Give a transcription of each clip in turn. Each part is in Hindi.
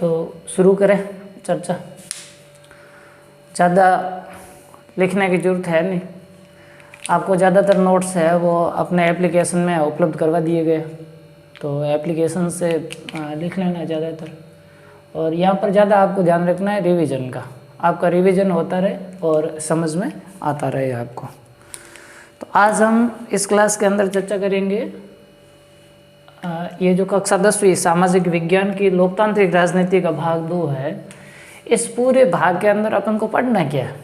तो शुरू करें चर्चा। ज़्यादा लिखने की ज़रूरत है नहीं, आपको ज़्यादातर नोट्स है वो अपने एप्लीकेशन में उपलब्ध करवा दिए गए, तो एप्लीकेशन से लिख लेना ज़्यादातर। और यहाँ पर ज़्यादा आपको ध्यान रखना है रिवीजन का, आपका रिवीजन होता रहे और समझ में आता रहे आपको। तो आज हम इस क्लास के अंदर चर्चा करेंगे ये जो कक्षा 10वीं सामाजिक विज्ञान की लोकतांत्रिक राजनीति का भाग 2 है। इस पूरे भाग के अंदर अपन को पढ़ना क्या है,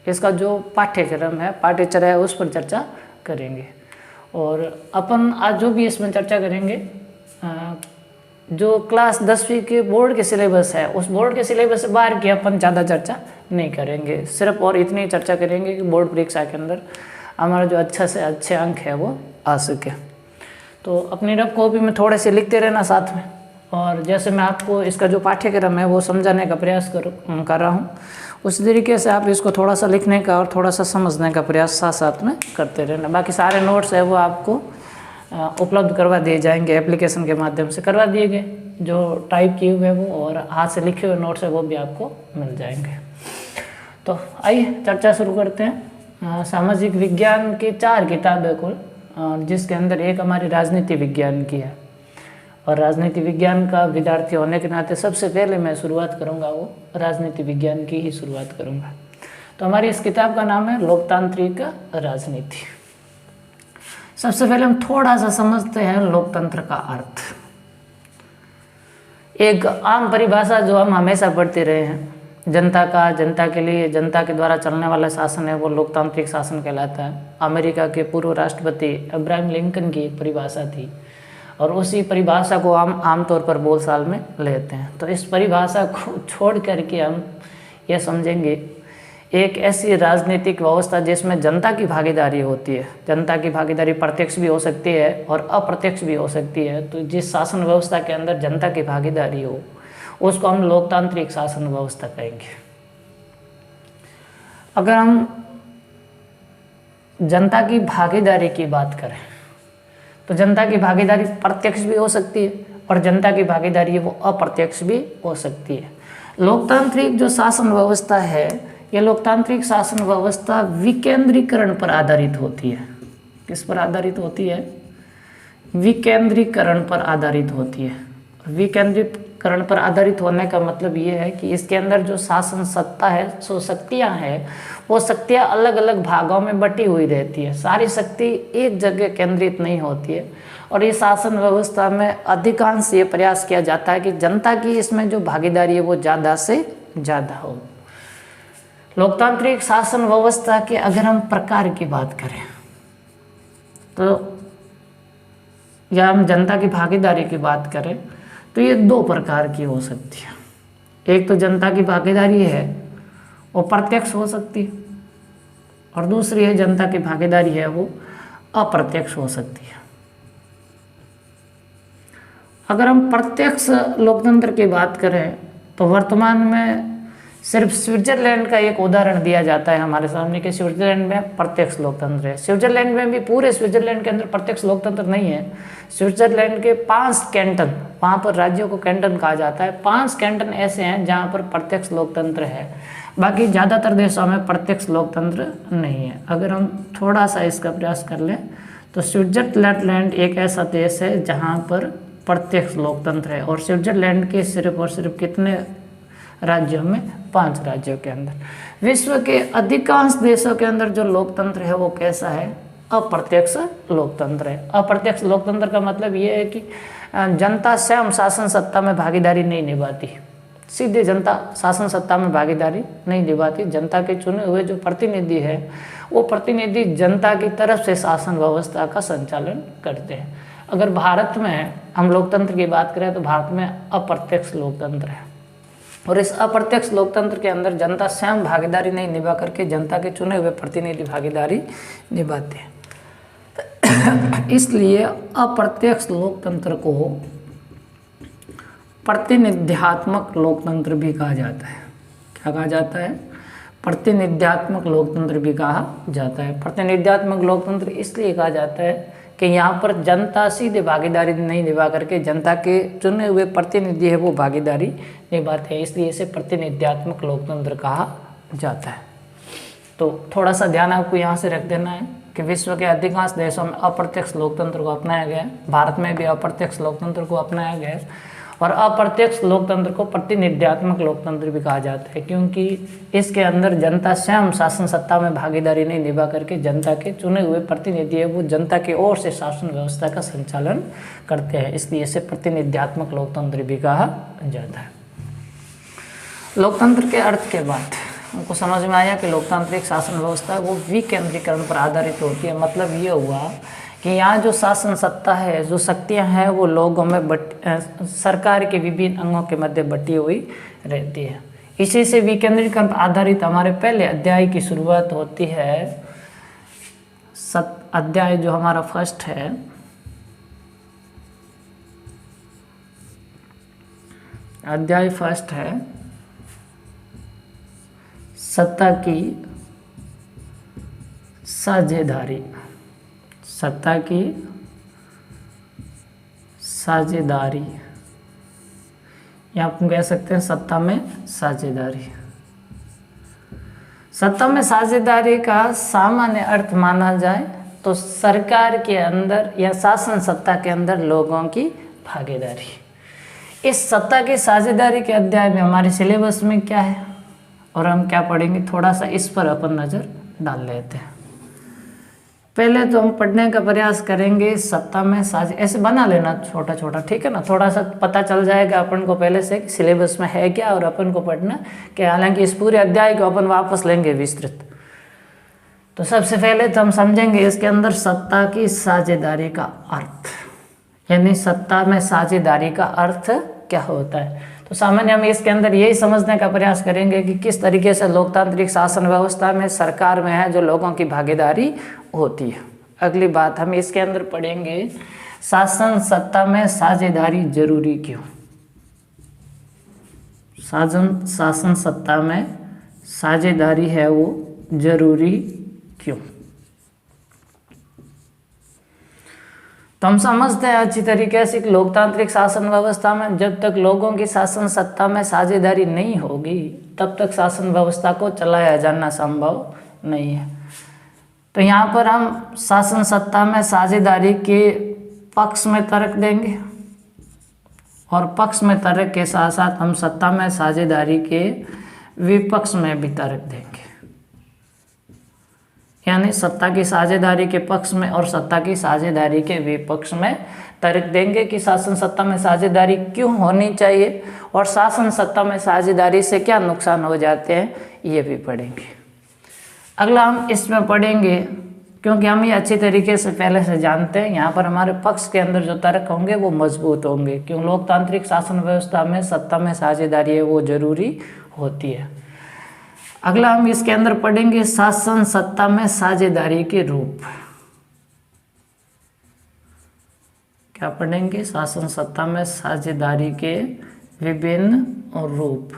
इसका जो पाठ्यक्रम है, पाठ्यचर्या है, उस पर चर्चा करेंगे। और अपन आज जो भी इसमें चर्चा करेंगे, जो क्लास 10वीं के बोर्ड के सिलेबस है, उस बोर्ड के सिलेबस से बाहर की अपन ज़्यादा चर्चा नहीं करेंगे। सिर्फ और इतनी चर्चा करेंगे कि बोर्ड परीक्षा के अंदर हमारा जो अच्छा से अच्छे अंक है वो आ सके। तो अपनी रफ कॉपी में थोड़े से लिखते रहना साथ में, और जैसे मैं आपको इसका जो पाठ्यक्रम है वो समझाने का प्रयास कर रहा हूँ, उसी तरीके से आप इसको थोड़ा सा लिखने का और थोड़ा सा समझने का प्रयास साथ साथ में करते रहना। बाकी सारे नोट्स है वो आपको उपलब्ध करवा दिए जाएंगे, एप्लीकेशन के माध्यम से करवा दिए गए। जो टाइप किए हुए वो और हाथ से लिखे हुए नोट्स है वो भी आपको मिल जाएंगे। तो आइए चर्चा शुरू करते हैं। सामाजिक विज्ञान की 4 किताबें कुल, जिसके अंदर एक हमारी राजनीति विज्ञान की है। और राजनीति विज्ञान का विद्यार्थी होने के नाते सबसे पहले मैं शुरुआत करूंगा वो राजनीति विज्ञान की ही शुरुआत करूंगा। तो हमारी इस किताब का नाम है लोकतांत्रिक राजनीति। सबसे पहले हम थोड़ा सा समझते हैं लोकतंत्र का अर्थ। एक आम परिभाषा जो हम हमेशा पढ़ते रहे हैं, जनता का, जनता के लिए, जनता के द्वारा चलने वाला शासन है वो लोकतांत्रिक शासन कहलाता है। अमेरिका के पूर्व राष्ट्रपति अब्राहम लिंकन की एक परिभाषा थी, और उसी परिभाषा को हम आमतौर पर बोलचाल में लेते हैं। तो इस परिभाषा को छोड़ करके हम ये समझेंगे एक ऐसी राजनीतिक व्यवस्था जिसमें जनता की भागीदारी होती है। जनता की भागीदारी प्रत्यक्ष भी हो सकती है और अप्रत्यक्ष भी हो सकती है। तो जिस शासन व्यवस्था के अंदर जनता की भागीदारी हो उसको हम लोकतांत्रिक शासन व्यवस्था कहेंगे। अगर हम जनता की भागीदारी की बात करें तो जनता की भागीदारी प्रत्यक्ष भी हो सकती है और जनता की भागीदारी है वो अप्रत्यक्ष भी हो सकती है। लोकतांत्रिक जो शासन व्यवस्था है, ये लोकतांत्रिक शासन व्यवस्था विकेंद्रीकरण पर आधारित होती है। किस पर आधारित होती है? विकेंद्रीकरण पर आधारित होती है। विकेंद्रीकरण पर आधारित होने का मतलब ये है कि इसके अंदर जो शासन सत्ता है, जो शक्तियाँ हैं, वो शक्तियाँ अलग अलग भागों में बटी हुई रहती है। सारी शक्ति एक जगह केंद्रित नहीं होती है। और ये शासन व्यवस्था में अधिकांश ये प्रयास किया जाता है कि जनता की इसमें जो भागीदारी है वो ज़्यादा से ज़्यादा हो। लोकतांत्रिक शासन व्यवस्था के अगर हम प्रकार की बात करें तो, या हम जनता की भागीदारी की बात करें तो ये 2 प्रकार की हो सकती है। एक तो जनता की भागीदारी है वो प्रत्यक्ष हो सकती है, और दूसरी है जनता की भागीदारी है वो अप्रत्यक्ष हो सकती है। अगर हम प्रत्यक्ष लोकतंत्र की बात करें तो वर्तमान में सिर्फ स्विट्जरलैंड का एक उदाहरण दिया जाता है हमारे सामने कि स्विट्जरलैंड में प्रत्यक्ष लोकतंत्र है। स्विट्जरलैंड में भी, पूरे स्विट्जरलैंड के अंदर प्रत्यक्ष लोकतंत्र नहीं है। स्विट्जरलैंड के 5 कैंटन, वहाँ पर राज्यों को कैंटन कहा जाता है, 5 कैंटन ऐसे हैं जहाँ पर प्रत्यक्ष लोकतंत्र है। बाकी ज़्यादातर देशों में प्रत्यक्ष लोकतंत्र नहीं है। अगर हम थोड़ा सा इसका प्रयास कर लें तो स्विट्जरलैंड एक ऐसा देश है जहाँ पर प्रत्यक्ष लोकतंत्र है। और स्विट्जरलैंड के सिर्फ और सिर्फ कितने राज्यों में? 5 राज्यों के अंदर। विश्व के अधिकांश देशों के अंदर जो लोकतंत्र है वो कैसा है? अप्रत्यक्ष लोकतंत्र है। अप्रत्यक्ष लोकतंत्र का मतलब ये है कि जनता स्वयं शासन सत्ता में भागीदारी नहीं निभाती। सीधे जनता शासन सत्ता में भागीदारी नहीं निभाती। जनता के चुने हुए जो प्रतिनिधि है वो प्रतिनिधि जनता की तरफ से शासन व्यवस्था का संचालन करते हैं। अगर भारत में हम लोकतंत्र की बात करें तो भारत में अप्रत्यक्ष लोकतंत्र है, और इस अप्रत्यक्ष लोकतंत्र के अंदर जनता स्वयं भागीदारी नहीं निभा करके जनता के चुने हुए प्रतिनिधि भागीदारी निभाते हैं। इसलिए अप्रत्यक्ष लोकतंत्र को प्रतिनिध्यात्मक लोकतंत्र भी कहा जाता है। क्या कहा जाता है? प्रतिनिध्यात्मक लोकतंत्र भी कहा जाता है। प्रतिनिध्यात्मक लोकतंत्र इसलिए कहा जाता है कि यहाँ पर जनता सीधे भागीदारी नहीं निभा करके जनता के चुने हुए प्रतिनिधि है वो भागीदारी निभाते हैं, इसलिए इसे प्रतिनिध्यात्मक लोकतंत्र कहा जाता है। तो थोड़ा सा ध्यान आपको यहाँ से रख देना है कि विश्व के अधिकांश देशों में अप्रत्यक्ष लोकतंत्र को अपनाया गया है, भारत में भी अप्रत्यक्ष लोकतंत्र को अपनाया गया है, और अप्रत्यक्ष लोकतंत्र को प्रतिनिध्यात्मक लोकतंत्र भी कहा जाता है, क्योंकि इसके अंदर जनता स्वयं शासन सत्ता में भागीदारी नहीं निभा करके जनता के चुने हुए प्रतिनिधि है वो जनता की ओर से शासन व्यवस्था का संचालन करते हैं, इसलिए इसे प्रतिनिध्यात्मक लोकतंत्र भी कहा जाता है। लोकतंत्र के अर्थ के बाद हमको समझ में आया कि लोकतांत्रिक शासन व्यवस्था वो विकेंद्रीकरण पर आधारित होती है। मतलब ये हुआ कि यहाँ जो शासन सत्ता है, जो शक्तियाँ हैं वो लोगों में सरकार के विभिन्न अंगों के मध्य बटी हुई रहती है। इसी से विकेंद्रीकरण पर आधारित हमारे पहले अध्याय की शुरुआत होती है। अध्याय जो हमारा फर्स्ट है, अध्याय फर्स्ट है सत्ता की साझेदारी। सत्ता की साझेदारी या आप कह सकते हैं सत्ता में साझेदारी। सत्ता में साझेदारी का सामान्य अर्थ माना जाए तो सरकार के अंदर या शासन सत्ता के अंदर लोगों की भागीदारी। इस सत्ता की साझेदारी के अध्याय में हमारे सिलेबस में क्या है और हम क्या पढ़ेंगे, थोड़ा सा इस पर अपन नज़र डाल लेते हैं। पहले तो हम पढ़ने का प्रयास करेंगे सत्ता में साझे, ऐसे बना लेना छोटा छोटा, ठीक है ना, थोड़ा सा पता चल जाएगा अपन को पहले से कि सिलेबस में है क्या और अपन को पढ़ना क्या। हालांकि इस पूरे अध्याय को अपन वापस लेंगे विस्तृत। तो सबसे पहले तो हम समझेंगे इसके अंदर सत्ता की साझेदारी का अर्थ, यानी सत्ता में साझेदारी का अर्थ क्या होता है। तो सामान्य हम इसके अंदर यही समझने का प्रयास करेंगे कि किस तरीके से लोकतांत्रिक शासन व्यवस्था में सरकार में है जो लोगों की भागीदारी होती है। अगली बात हम इसके अंदर पढ़ेंगे शासन सत्ता में साझेदारी जरूरी क्यों। शासन सत्ता में साझेदारी है वो जरूरी क्यों। तो हम समझते हैं अच्छी तरीके से कि लोकतांत्रिक शासन व्यवस्था में जब तक लोगों की शासन सत्ता में साझेदारी नहीं होगी तब तक शासन व्यवस्था को चलाया जाना संभव नहीं है। तो यहाँ पर हम शासन सत्ता में साझेदारी के पक्ष में तर्क देंगे और पक्ष में तर्क के साथ साथ हम सत्ता में साझेदारी के विपक्ष में भी तर्क देंगे, यानी सत्ता की साझेदारी के पक्ष में और सत्ता की साझेदारी के विपक्ष में तर्क देंगे कि शासन सत्ता में साझेदारी क्यों होनी चाहिए और शासन सत्ता में साझेदारी से क्या नुकसान हो जाते हैं, ये भी पढ़ेंगे। अगला हम इसमें पढ़ेंगे, क्योंकि हम ये अच्छी तरीके से पहले से जानते हैं, यहाँ पर हमारे पक्ष के अंदर जो तर्क होंगे वो मजबूत होंगे, क्यों लोकतांत्रिक शासन व्यवस्था में सत्ता में साझेदारी है वो जरूरी होती है। अगला हम इसके अंदर पढ़ेंगे शासन सत्ता में साझेदारी के रूप। क्या पढ़ेंगे, शासन सत्ता में साझेदारी के विभिन्न रूप।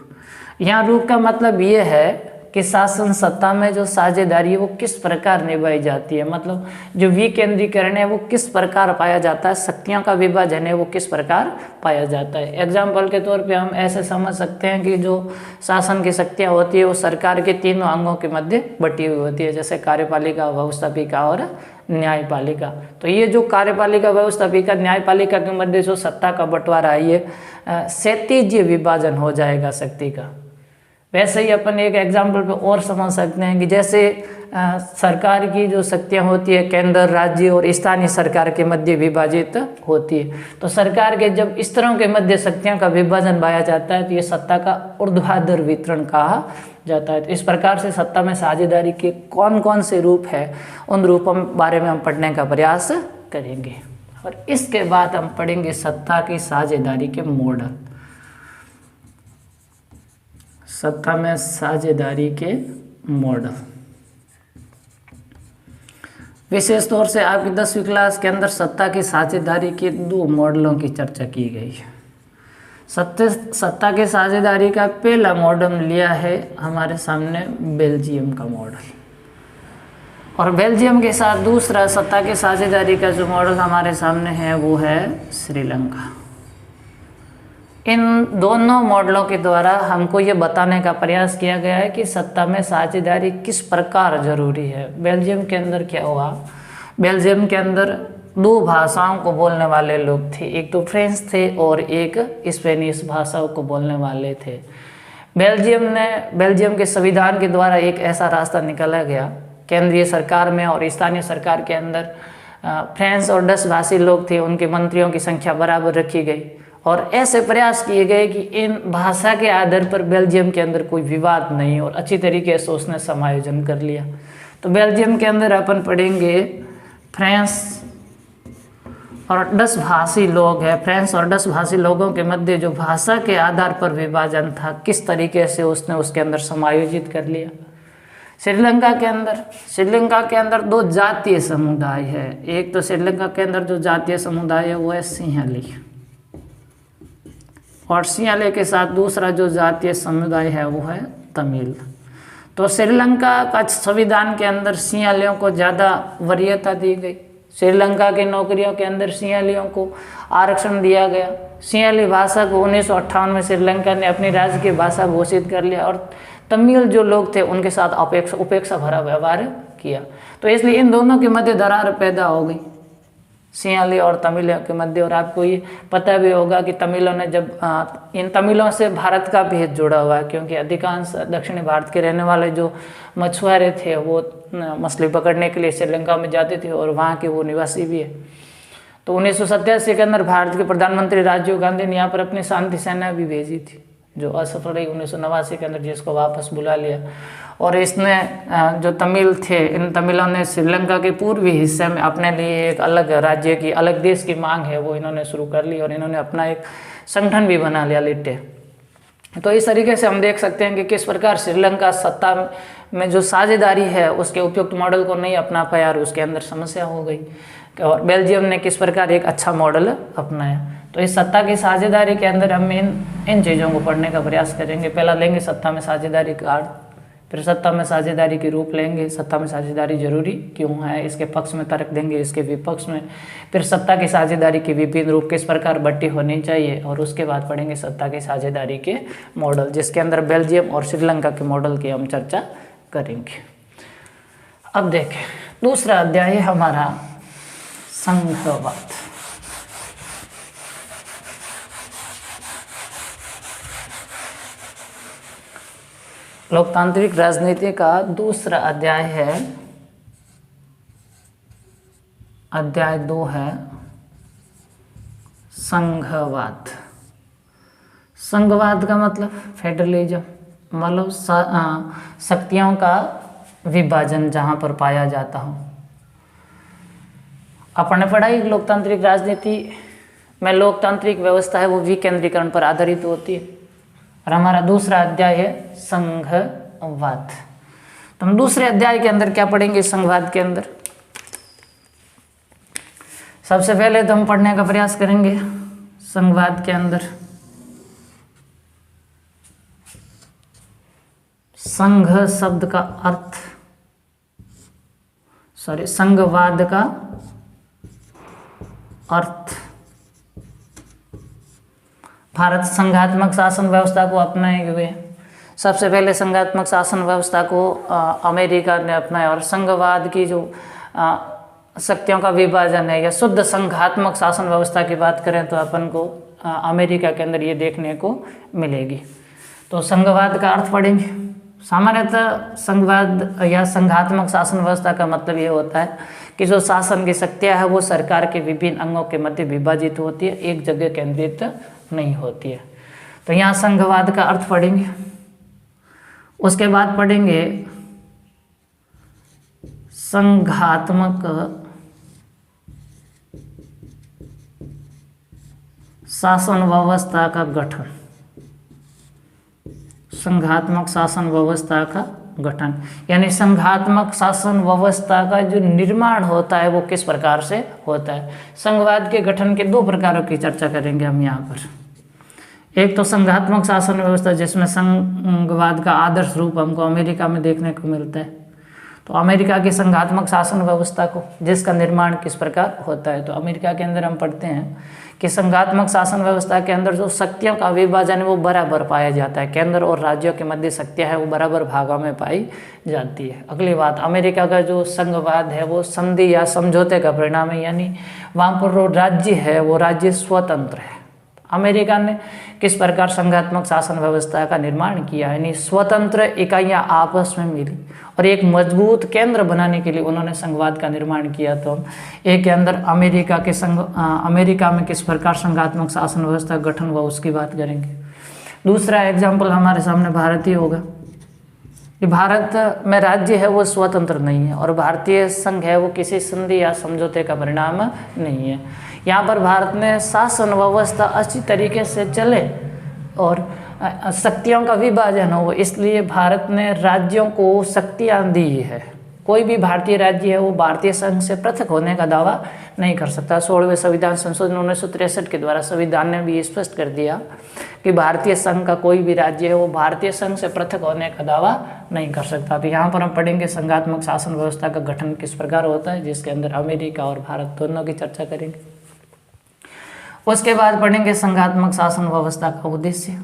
यहाँ रूप का मतलब ये है कि शासन सत्ता में जो साझेदारी है वो किस प्रकार निभाई जाती है, मतलब जो विकेंद्रीकरण है वो किस प्रकार पाया जाता है, शक्तियों का विभाजन है वो किस प्रकार पाया जाता है। एग्जाम्पल के तौर पे हम ऐसे समझ सकते हैं कि जो शासन की शक्तियाँ होती है वो सरकार के तीनों अंगों के मध्य बटी हुई होती है, जैसे कार्यपालिका, व्यवस्थापिका और न्यायपालिका। तो ये जो कार्यपालिका, व्यवस्थापिका, न्यायपालिका के मध्य जो सत्ता का बंटवारा है ये क्षैतिज विभाजन हो जाएगा शक्ति का। वैसे ही अपन एक एग्जाम्पल पे और समझ सकते हैं कि जैसे सरकार की जो शक्तियाँ होती है केंद्र, राज्य और स्थानीय सरकार के मध्य विभाजित होती है। तो सरकार के जब स्तरों के मध्य शक्तियों का विभाजन पाया जाता है तो ये सत्ता का ऊर्ध्वाधर वितरण कहा जाता है। तो इस प्रकार से सत्ता में साझेदारी के कौन कौन से रूप है उन रूपों के बारे में हम पढ़ने का प्रयास करेंगे। और इसके बाद हम पढ़ेंगे सत्ता की साझेदारी के मॉडल। सत्ता में साझेदारी के मॉडल, विशेष तौर से आपकी 10वीं क्लास के अंदर सत्ता की साझेदारी के 2 मॉडलों की चर्चा की गई है। सत्ता की साझेदारी का पहला मॉडल लिया है हमारे सामने बेल्जियम का मॉडल, और बेल्जियम के साथ दूसरा सत्ता की साझेदारी का जो मॉडल हमारे सामने है वो है श्रीलंका। इन दोनों मॉडलों के द्वारा हमको ये बताने का प्रयास किया गया है कि सत्ता में साझेदारी किस प्रकार जरूरी है। बेल्जियम के अंदर क्या हुआ, बेल्जियम के अंदर 2 भाषाओं को बोलने वाले लोग थे, एक तो फ्रेंच थे और एक स्पेनिश भाषाओं को बोलने वाले थे। बेल्जियम के संविधान के द्वारा एक ऐसा रास्ता निकाला गया, केंद्रीय सरकार में और स्थानीय सरकार के अंदर फ्रेंच और डच भाषी लोग थे, उनके मंत्रियों की संख्या बराबर रखी गई और ऐसे प्रयास किए गए कि इन भाषा के आधार पर बेल्जियम के अंदर कोई विवाद नहीं, और अच्छी तरीके से उसने समायोजन कर लिया। तो बेल्जियम के अंदर अपन पढ़ेंगे फ्रेंच और डच भाषी लोग हैं। फ्रेंच और डच भाषी लोगों के मध्य जो भाषा के आधार पर विभाजन था, किस तरीके से उसने उसके अंदर समायोजित कर लिया। श्रीलंका के अंदर 2 जातीय समुदाय है। एक तो श्रीलंका के अंदर जो जातीय समुदाय है वो है सिंहली, और सिंहली के साथ दूसरा जो जातीय समुदाय है वो है तमिल। तो श्रीलंका का संविधान के अंदर सिंहलियों को ज़्यादा वरीयता दी गई। श्रीलंका की नौकरियों के अंदर सिंहलियों को आरक्षण दिया गया। सिंहली भाषा को 1958 में श्रीलंका ने अपनी राज्य की भाषा घोषित कर लिया, और तमिल जो लोग थे उनके साथ उपेक्षा भरा व्यवहार किया। तो इसलिए इन दोनों के मध्य दरार पैदा हो गई, सिंहली और तमिलों के मध्य। और आपको ये पता भी होगा कि तमिलों ने जब इन तमिलों से भारत का भेद जुड़ा हुआ है, क्योंकि अधिकांश दक्षिणी भारत के रहने वाले जो मछुआरे थे वो मछली पकड़ने के लिए श्रीलंका में जाते थे, और वहाँ के वो निवासी भी है। तो 1987 के अंदर भारत के प्रधानमंत्री राजीव गांधी ने यहाँ पर अपनी शांति सेना भी भेजी थी, जो असफल रही 1989 के अंदर, जिसको वापस बुला लिया। और इसने जो तमिल थे, इन तमिलों ने श्रीलंका के पूर्वी हिस्से में अपने लिए एक अलग राज्य की, अलग देश की मांग है वो इन्होंने शुरू कर ली, और इन्होंने अपना एक संगठन भी बना लिया, लिट्टे। तो इस तरीके से हम देख सकते हैं कि किस प्रकार श्रीलंका सत्ता में जो साझेदारी है उसके उपयुक्त मॉडल को नहीं अपना पाया और उसके अंदर समस्या हो गई, और बेल्जियम ने किस प्रकार एक अच्छा मॉडल अपनाया। तो इस सत्ता की साझेदारी के अंदर हम इन चीज़ों को पढ़ने का प्रयास करेंगे। पहला लेंगे सत्ता में साझेदारी का अर्थ, फिर सत्ता में साझेदारी के रूप लेंगे, सत्ता में साझेदारी जरूरी क्यों है, इसके पक्ष में तर्क देंगे, इसके विपक्ष में, फिर सत्ता की साझेदारी के विभिन्न रूप किस प्रकार बट्टी होनी चाहिए, और उसके बाद पढ़ेंगे सत्ता की साझेदारी के मॉडल, जिसके अंदर बेल्जियम और श्रीलंका के मॉडल की हम चर्चा करेंगे। अब देखें, दूसरा अध्याय है हमारा संघवाद। लोकतांत्रिक राजनीति का दूसरा अध्याय है, अध्याय 2 है संघवाद। संघवाद का मतलब फेडरलिज्म, मतलब शक्तियों का विभाजन जहाँ पर पाया जाता हो। अपन ने पढ़ाई लोकतांत्रिक राजनीति में लोकतांत्रिक व्यवस्था है वो विकेंद्रीकरण पर आधारित होती है, और हमारा दूसरा अध्याय है संघवाद। तो हम दूसरे अध्याय के अंदर क्या पढ़ेंगे संघवाद के अंदर? सबसे पहले तो हम पढ़ने का प्रयास करेंगे संघवाद के अंदर संघ शब्द का अर्थ, संघवाद का अर्थ। भारत संघात्मक शासन व्यवस्था को अपनाए हुए, सबसे पहले संघात्मक शासन व्यवस्था को अमेरिका ने अपनाया, और संघवाद की जो शक्तियों का विभाजन है या शुद्ध संघात्मक शासन व्यवस्था की बात करें तो अपन को अमेरिका के अंदर ये देखने को मिलेगी। तो संघवाद का अर्थ पढ़ेंगे। सामान्यतः संघवाद या संघात्मक शासन व्यवस्था का मतलब ये होता है कि जो शासन की शक्तियाँ है वो सरकार के विभिन्न अंगों के मध्य विभाजित होती है, एक जगह केंद्रित नहीं होती है। तो यहाँ संघवाद का अर्थ पढ़ेंगे। उसके बाद पढ़ेंगे संघात्मक शासन व्यवस्था का गठन। संघात्मक शासन व्यवस्था का गठन यानी संघात्मक शासन व्यवस्था का जो निर्माण होता है वो किस प्रकार से होता है। संघवाद के गठन के 2 प्रकारों की चर्चा करेंगे हम यहाँ पर। एक तो संघात्मक शासन व्यवस्था जिसमें संघवाद का आदर्श रूप हमको अमेरिका में देखने को मिलता है। तो अमेरिका की संघात्मक शासन व्यवस्था को, जिसका निर्माण किस प्रकार होता है। तो अमेरिका के अंदर हम पढ़ते हैं कि संघात्मक शासन व्यवस्था के अंदर जो शक्तियों का विभाजन है वो बराबर पाया जाता है। केंद्र और राज्यों के मध्य शक्तियाँ हैं वो बराबर भागों में पाई जाती है। अगली बात, अमेरिका का जो संघवाद है वो संधि या समझौते का परिणाम है, यानी वहाँ पर जो राज्य है वो राज्य स्वतंत्र है। अमेरिका ने किस प्रकार संघात्मक शासन व्यवस्था का निर्माण किया, यानी स्वतंत्र इकाइयाँ आपस में मिली और एक मजबूत केंद्र बनाने के लिए उन्होंने संघवाद का निर्माण किया। तो हम एक के अंदर अमेरिका में किस प्रकार संघात्मक शासन व्यवस्था का गठन हुआ उसकी बात करेंगे। दूसरा एग्जाम्पल हमारे सामने भारतीय होगा। भारत में राज्य है वो स्वतंत्र नहीं है और भारतीय संघ है वो किसी संधि या समझौते का परिणाम नहीं है। यहाँ पर भारत में शासन व्यवस्था अच्छी तरीके से चले और शक्तियों का विभाजन हो, इसलिए भारत ने राज्यों को शक्तियाँ दी है। कोई भी भारतीय राज्य है वो भारतीय संघ से पृथक होने का दावा नहीं कर सकता। 16वें संविधान संशोधन 1963 के द्वारा संविधान ने भी स्पष्ट कर दिया कि भारतीय संघ का कोई भी राज्य है वो भारतीय संघ से पृथक होने का दावा नहीं कर सकता। तो यहाँ पर हम पढ़ेंगे संघात्मक शासन व्यवस्था का गठन किस प्रकार होता है, जिसके अंदर अमेरिका और भारत दोनों की चर्चा करेंगे। उसके बाद पढ़ेंगे संघात्मक शासन व्यवस्था का उद्देश्य,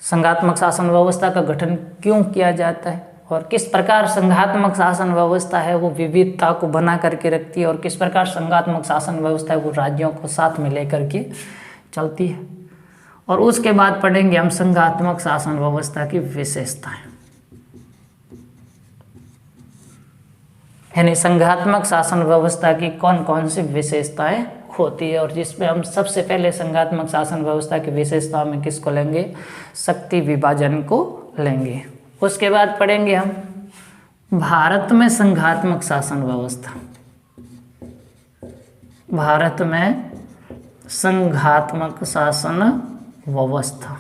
संघात्मक शासन व्यवस्था का गठन क्यों किया जाता है और किस प्रकार संघात्मक शासन व्यवस्था है वो विविधता को बना करके रखती है और किस प्रकार संघात्मक शासन व्यवस्था है वो राज्यों को साथ में लेकर के चलती है। और उसके बाद पढ़ेंगे हम संघात्मक शासन व्यवस्था की विशेषताएं, यानी संघात्मक शासन व्यवस्था की कौन कौन सी विशेषताएं होती है, और जिसमें हम सबसे पहले संघात्मक शासन व्यवस्था की विशेषताओं में किसको लेंगे, शक्ति विभाजन को लेंगे। उसके बाद पढ़ेंगे हम भारत में संघात्मक शासन व्यवस्था, भारत में संघात्मक शासन व्यवस्था,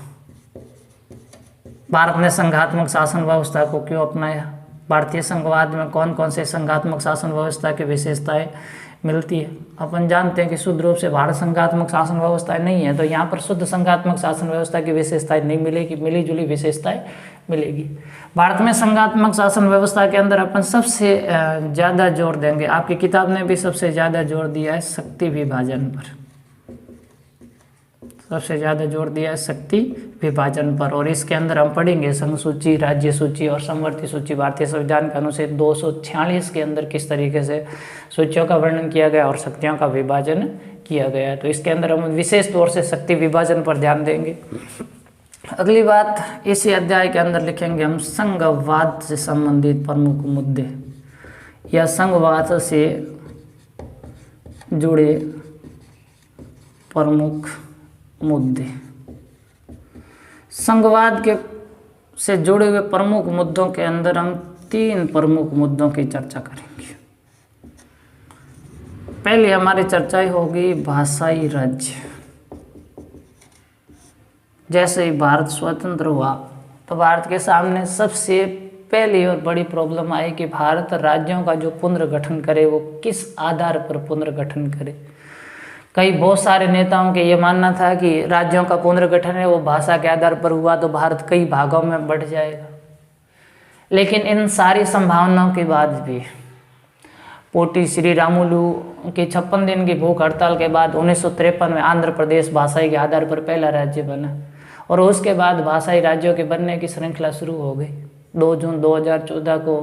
भारत ने संघात्मक शासन व्यवस्था को क्यों अपनाया, भारतीय संघवाद में कौन कौन से संघात्मक शासन व्यवस्था की विशेषताएं मिलती है। अपन जानते हैं कि शुद्ध रूप से भारत संघात्मक शासन व्यवस्था नहीं है, तो यहाँ पर शुद्ध संघात्मक शासन व्यवस्था की विशेषताएं नहीं मिलेगी, मिली जुली विशेषताएं मिलेगी। भारत में संघात्मक शासन व्यवस्था के अंदर अपन सबसे ज़्यादा जोर देंगे, आपकी किताब ने भी सबसे ज़्यादा जोर दिया है शक्ति विभाजन पर, सबसे ज़्यादा जोर दिया है शक्ति विभाजन पर। और इसके अंदर हम पढ़ेंगे संघ सूची, राज्य सूची और समवर्ती सूची। भारतीय संविधान के अनुच्छेद 246 के अंदर किस तरीके से सूचियों का वर्णन किया गया और शक्तियों का विभाजन किया गया, तो इसके अंदर हम विशेष तौर से शक्ति विभाजन पर ध्यान देंगे। अगली बात इसी अध्याय के अंदर लिखेंगे हम संघवाद से संबंधित प्रमुख मुद्दे या संघवाद से जुड़े प्रमुख मुद्दे। संघवाद के से जुड़े हुए प्रमुख मुद्दों के अंदर हम 3 प्रमुख मुद्दों की चर्चा करेंगे। पहले हमारी चर्चा होगी भाषाई राज्य। जैसे ही भारत स्वतंत्र हुआ तो भारत के सामने सबसे पहली और बड़ी प्रॉब्लम आई कि भारत राज्यों का जो पुनर्गठन करे वो किस आधार पर पुनर्गठन करे। कई बहुत सारे नेताओं के ये मानना था कि राज्यों का पुनर्गठन है वो भाषा के आधार पर हुआ तो भारत कई भागों में बढ़ जाएगा। लेकिन इन सारी संभावनाओं के बाद भी पोटी श्री रामुलु की 56 दिन की भूख हड़ताल के बाद 1953 में आंध्र प्रदेश भाषाई के आधार पर पहला राज्य बना और उसके बाद भाषाई राज्यों के बनने की श्रृंखला शुरू हो गई। 2 जून 2014 को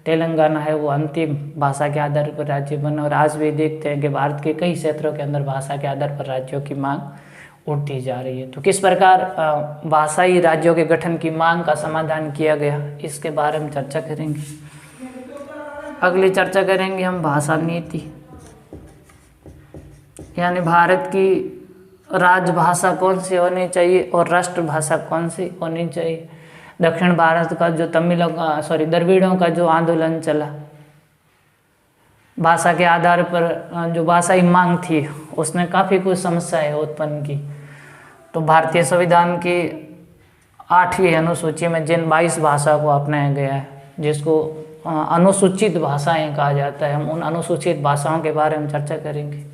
तेलंगाना है वो अंतिम भाषा के आधार पर राज्य बना और आज भी देखते हैं कि भारत के कई क्षेत्रों के अंदर भाषा के आधार पर राज्यों की मांग उठती जा रही है। तो किस प्रकार भाषाई राज्यों के गठन की मांग का समाधान किया गया इसके बारे में चर्चा करेंगे। अगली चर्चा करेंगे हम भाषा नीति, यानी भारत की राजभाषा कौन सी होनी चाहिए और राष्ट्रभाषा कौन सी होनी चाहिए। दक्षिण भारत का जो द्रविड़ों का जो आंदोलन चला, भाषा के आधार पर जो भाषाई मांग थी उसने काफ़ी कुछ समस्याएं उत्पन्न की। तो भारतीय संविधान की 8वीं अनुसूची में जिन 22 भाषा को अपनाया गया है जिसको अनुसूचित भाषाएं कहा जाता है, हम उन अनुसूचित भाषाओं के बारे में चर्चा करेंगे।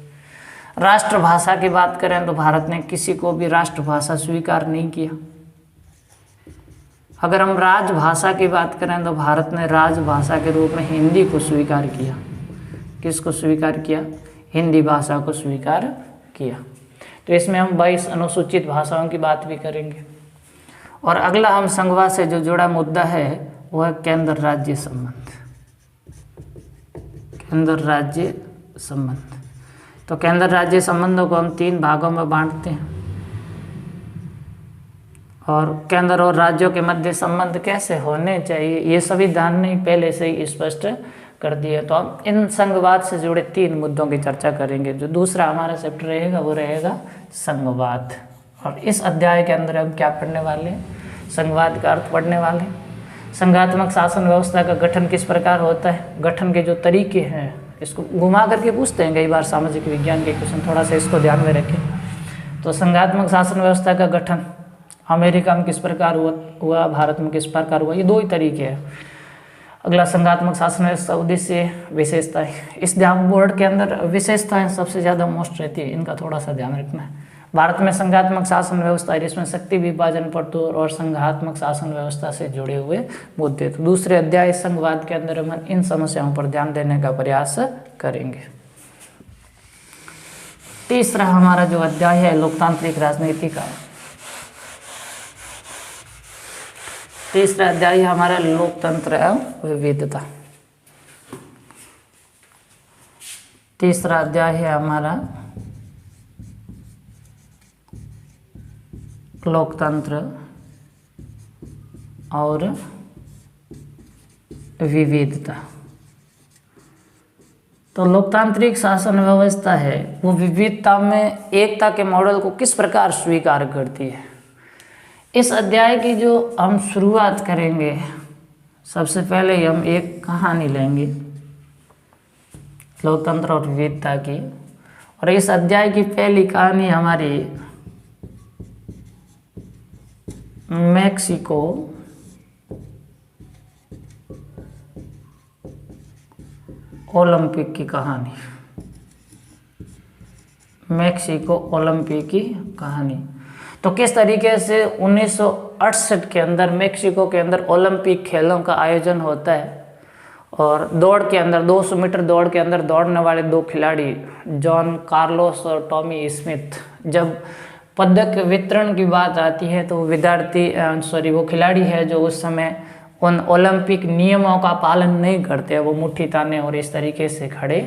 राष्ट्रभाषा की बात करें तो भारत ने किसी को भी राष्ट्रभाषा स्वीकार नहीं किया। अगर हम राजभाषा की बात करें तो भारत ने राजभाषा के रूप में हिंदी को स्वीकार किया। किसको स्वीकार किया? हिंदी भाषा को स्वीकार किया। तो इसमें हम 22 अनुसूचित भाषाओं की बात भी करेंगे। और अगला हम संघवाद से जो जुड़ा मुद्दा है वो है केंद्र राज्य संबंध। केंद्र राज्य संबंध। तो केंद्र राज्य संबंधों को हम 3 भागों में बांटते हैं। और केंद्र और राज्यों के मध्य संबंध कैसे होने चाहिए ये संविधान ने पहले से ही स्पष्ट कर दिया। तो हम इन संघवाद से जुड़े 3 मुद्दों की चर्चा करेंगे। जो दूसरा हमारा चैप्टर रहेगा वो रहेगा संघवाद। और इस अध्याय के अंदर हम क्या पढ़ने वाले हैं? संघवाद का अर्थ पढ़ने वाले हैं। संघात्मक शासन व्यवस्था का गठन किस प्रकार होता है, गठन के जो तरीके हैं, इसको घुमा करके पूछते हैं कई बार सामाजिक विज्ञान के क्वेश्चन, थोड़ा सा इसको ध्यान में रखें। तो संघात्मक शासन व्यवस्था का गठन अमेरिका में किस प्रकार हुआ, भारत में किस प्रकार हुआ, ये 2 ही तरीके हैं। अगला संघात्मक शासन व्यवस्था उद्देश्य विशेषताएं। इस बोर्ड के अंदर विशेषताएं सबसे ज़्यादा मोस्ट रहती है, इनका थोड़ा सा ध्यान रखना है। भारत में संघात्मक शासन व्यवस्था है, इसमें शक्ति विभाजन परतोड़ और संघात्मक शासन व्यवस्था से जुड़े हुए मुद्दे। तो दूसरे अध्याय संघवाद के अंदर हम इन समस्याओं पर ध्यान देने का प्रयास करेंगे। तीसरा हमारा जो अध्याय है लोकतांत्रिक राजनीति का, तीसरा अध्याय हमारा लोकतंत्र एवं विविधता। तीसरा अध्याय है हमारा लोकतंत्र और विविधता। तो लोकतांत्रिक शासन व्यवस्था है वो विविधता में एकता के मॉडल को किस प्रकार स्वीकार करती है। इस अध्याय की जो हम शुरुआत करेंगे, सबसे पहले हम एक कहानी लेंगे लोकतंत्र और विविधता की। और इस अध्याय की पहली कहानी हमारी मैक्सिको ओलंपिक की कहानी। मैक्सिको ओलंपिक की कहानी। तो किस तरीके से 1968 के अंदर मैक्सिको के अंदर ओलंपिक खेलों का आयोजन होता है और दौड़ के अंदर 200 मीटर दौड़ के अंदर दौड़ने वाले 2 खिलाड़ी जॉन कार्लोस और टॉमी स्मिथ, जब पदक वितरण की बात आती है तो वो खिलाड़ी है जो उस समय उन ओलंपिक नियमों का पालन नहीं करते, वो मुट्ठी ताने और इस तरीके से खड़े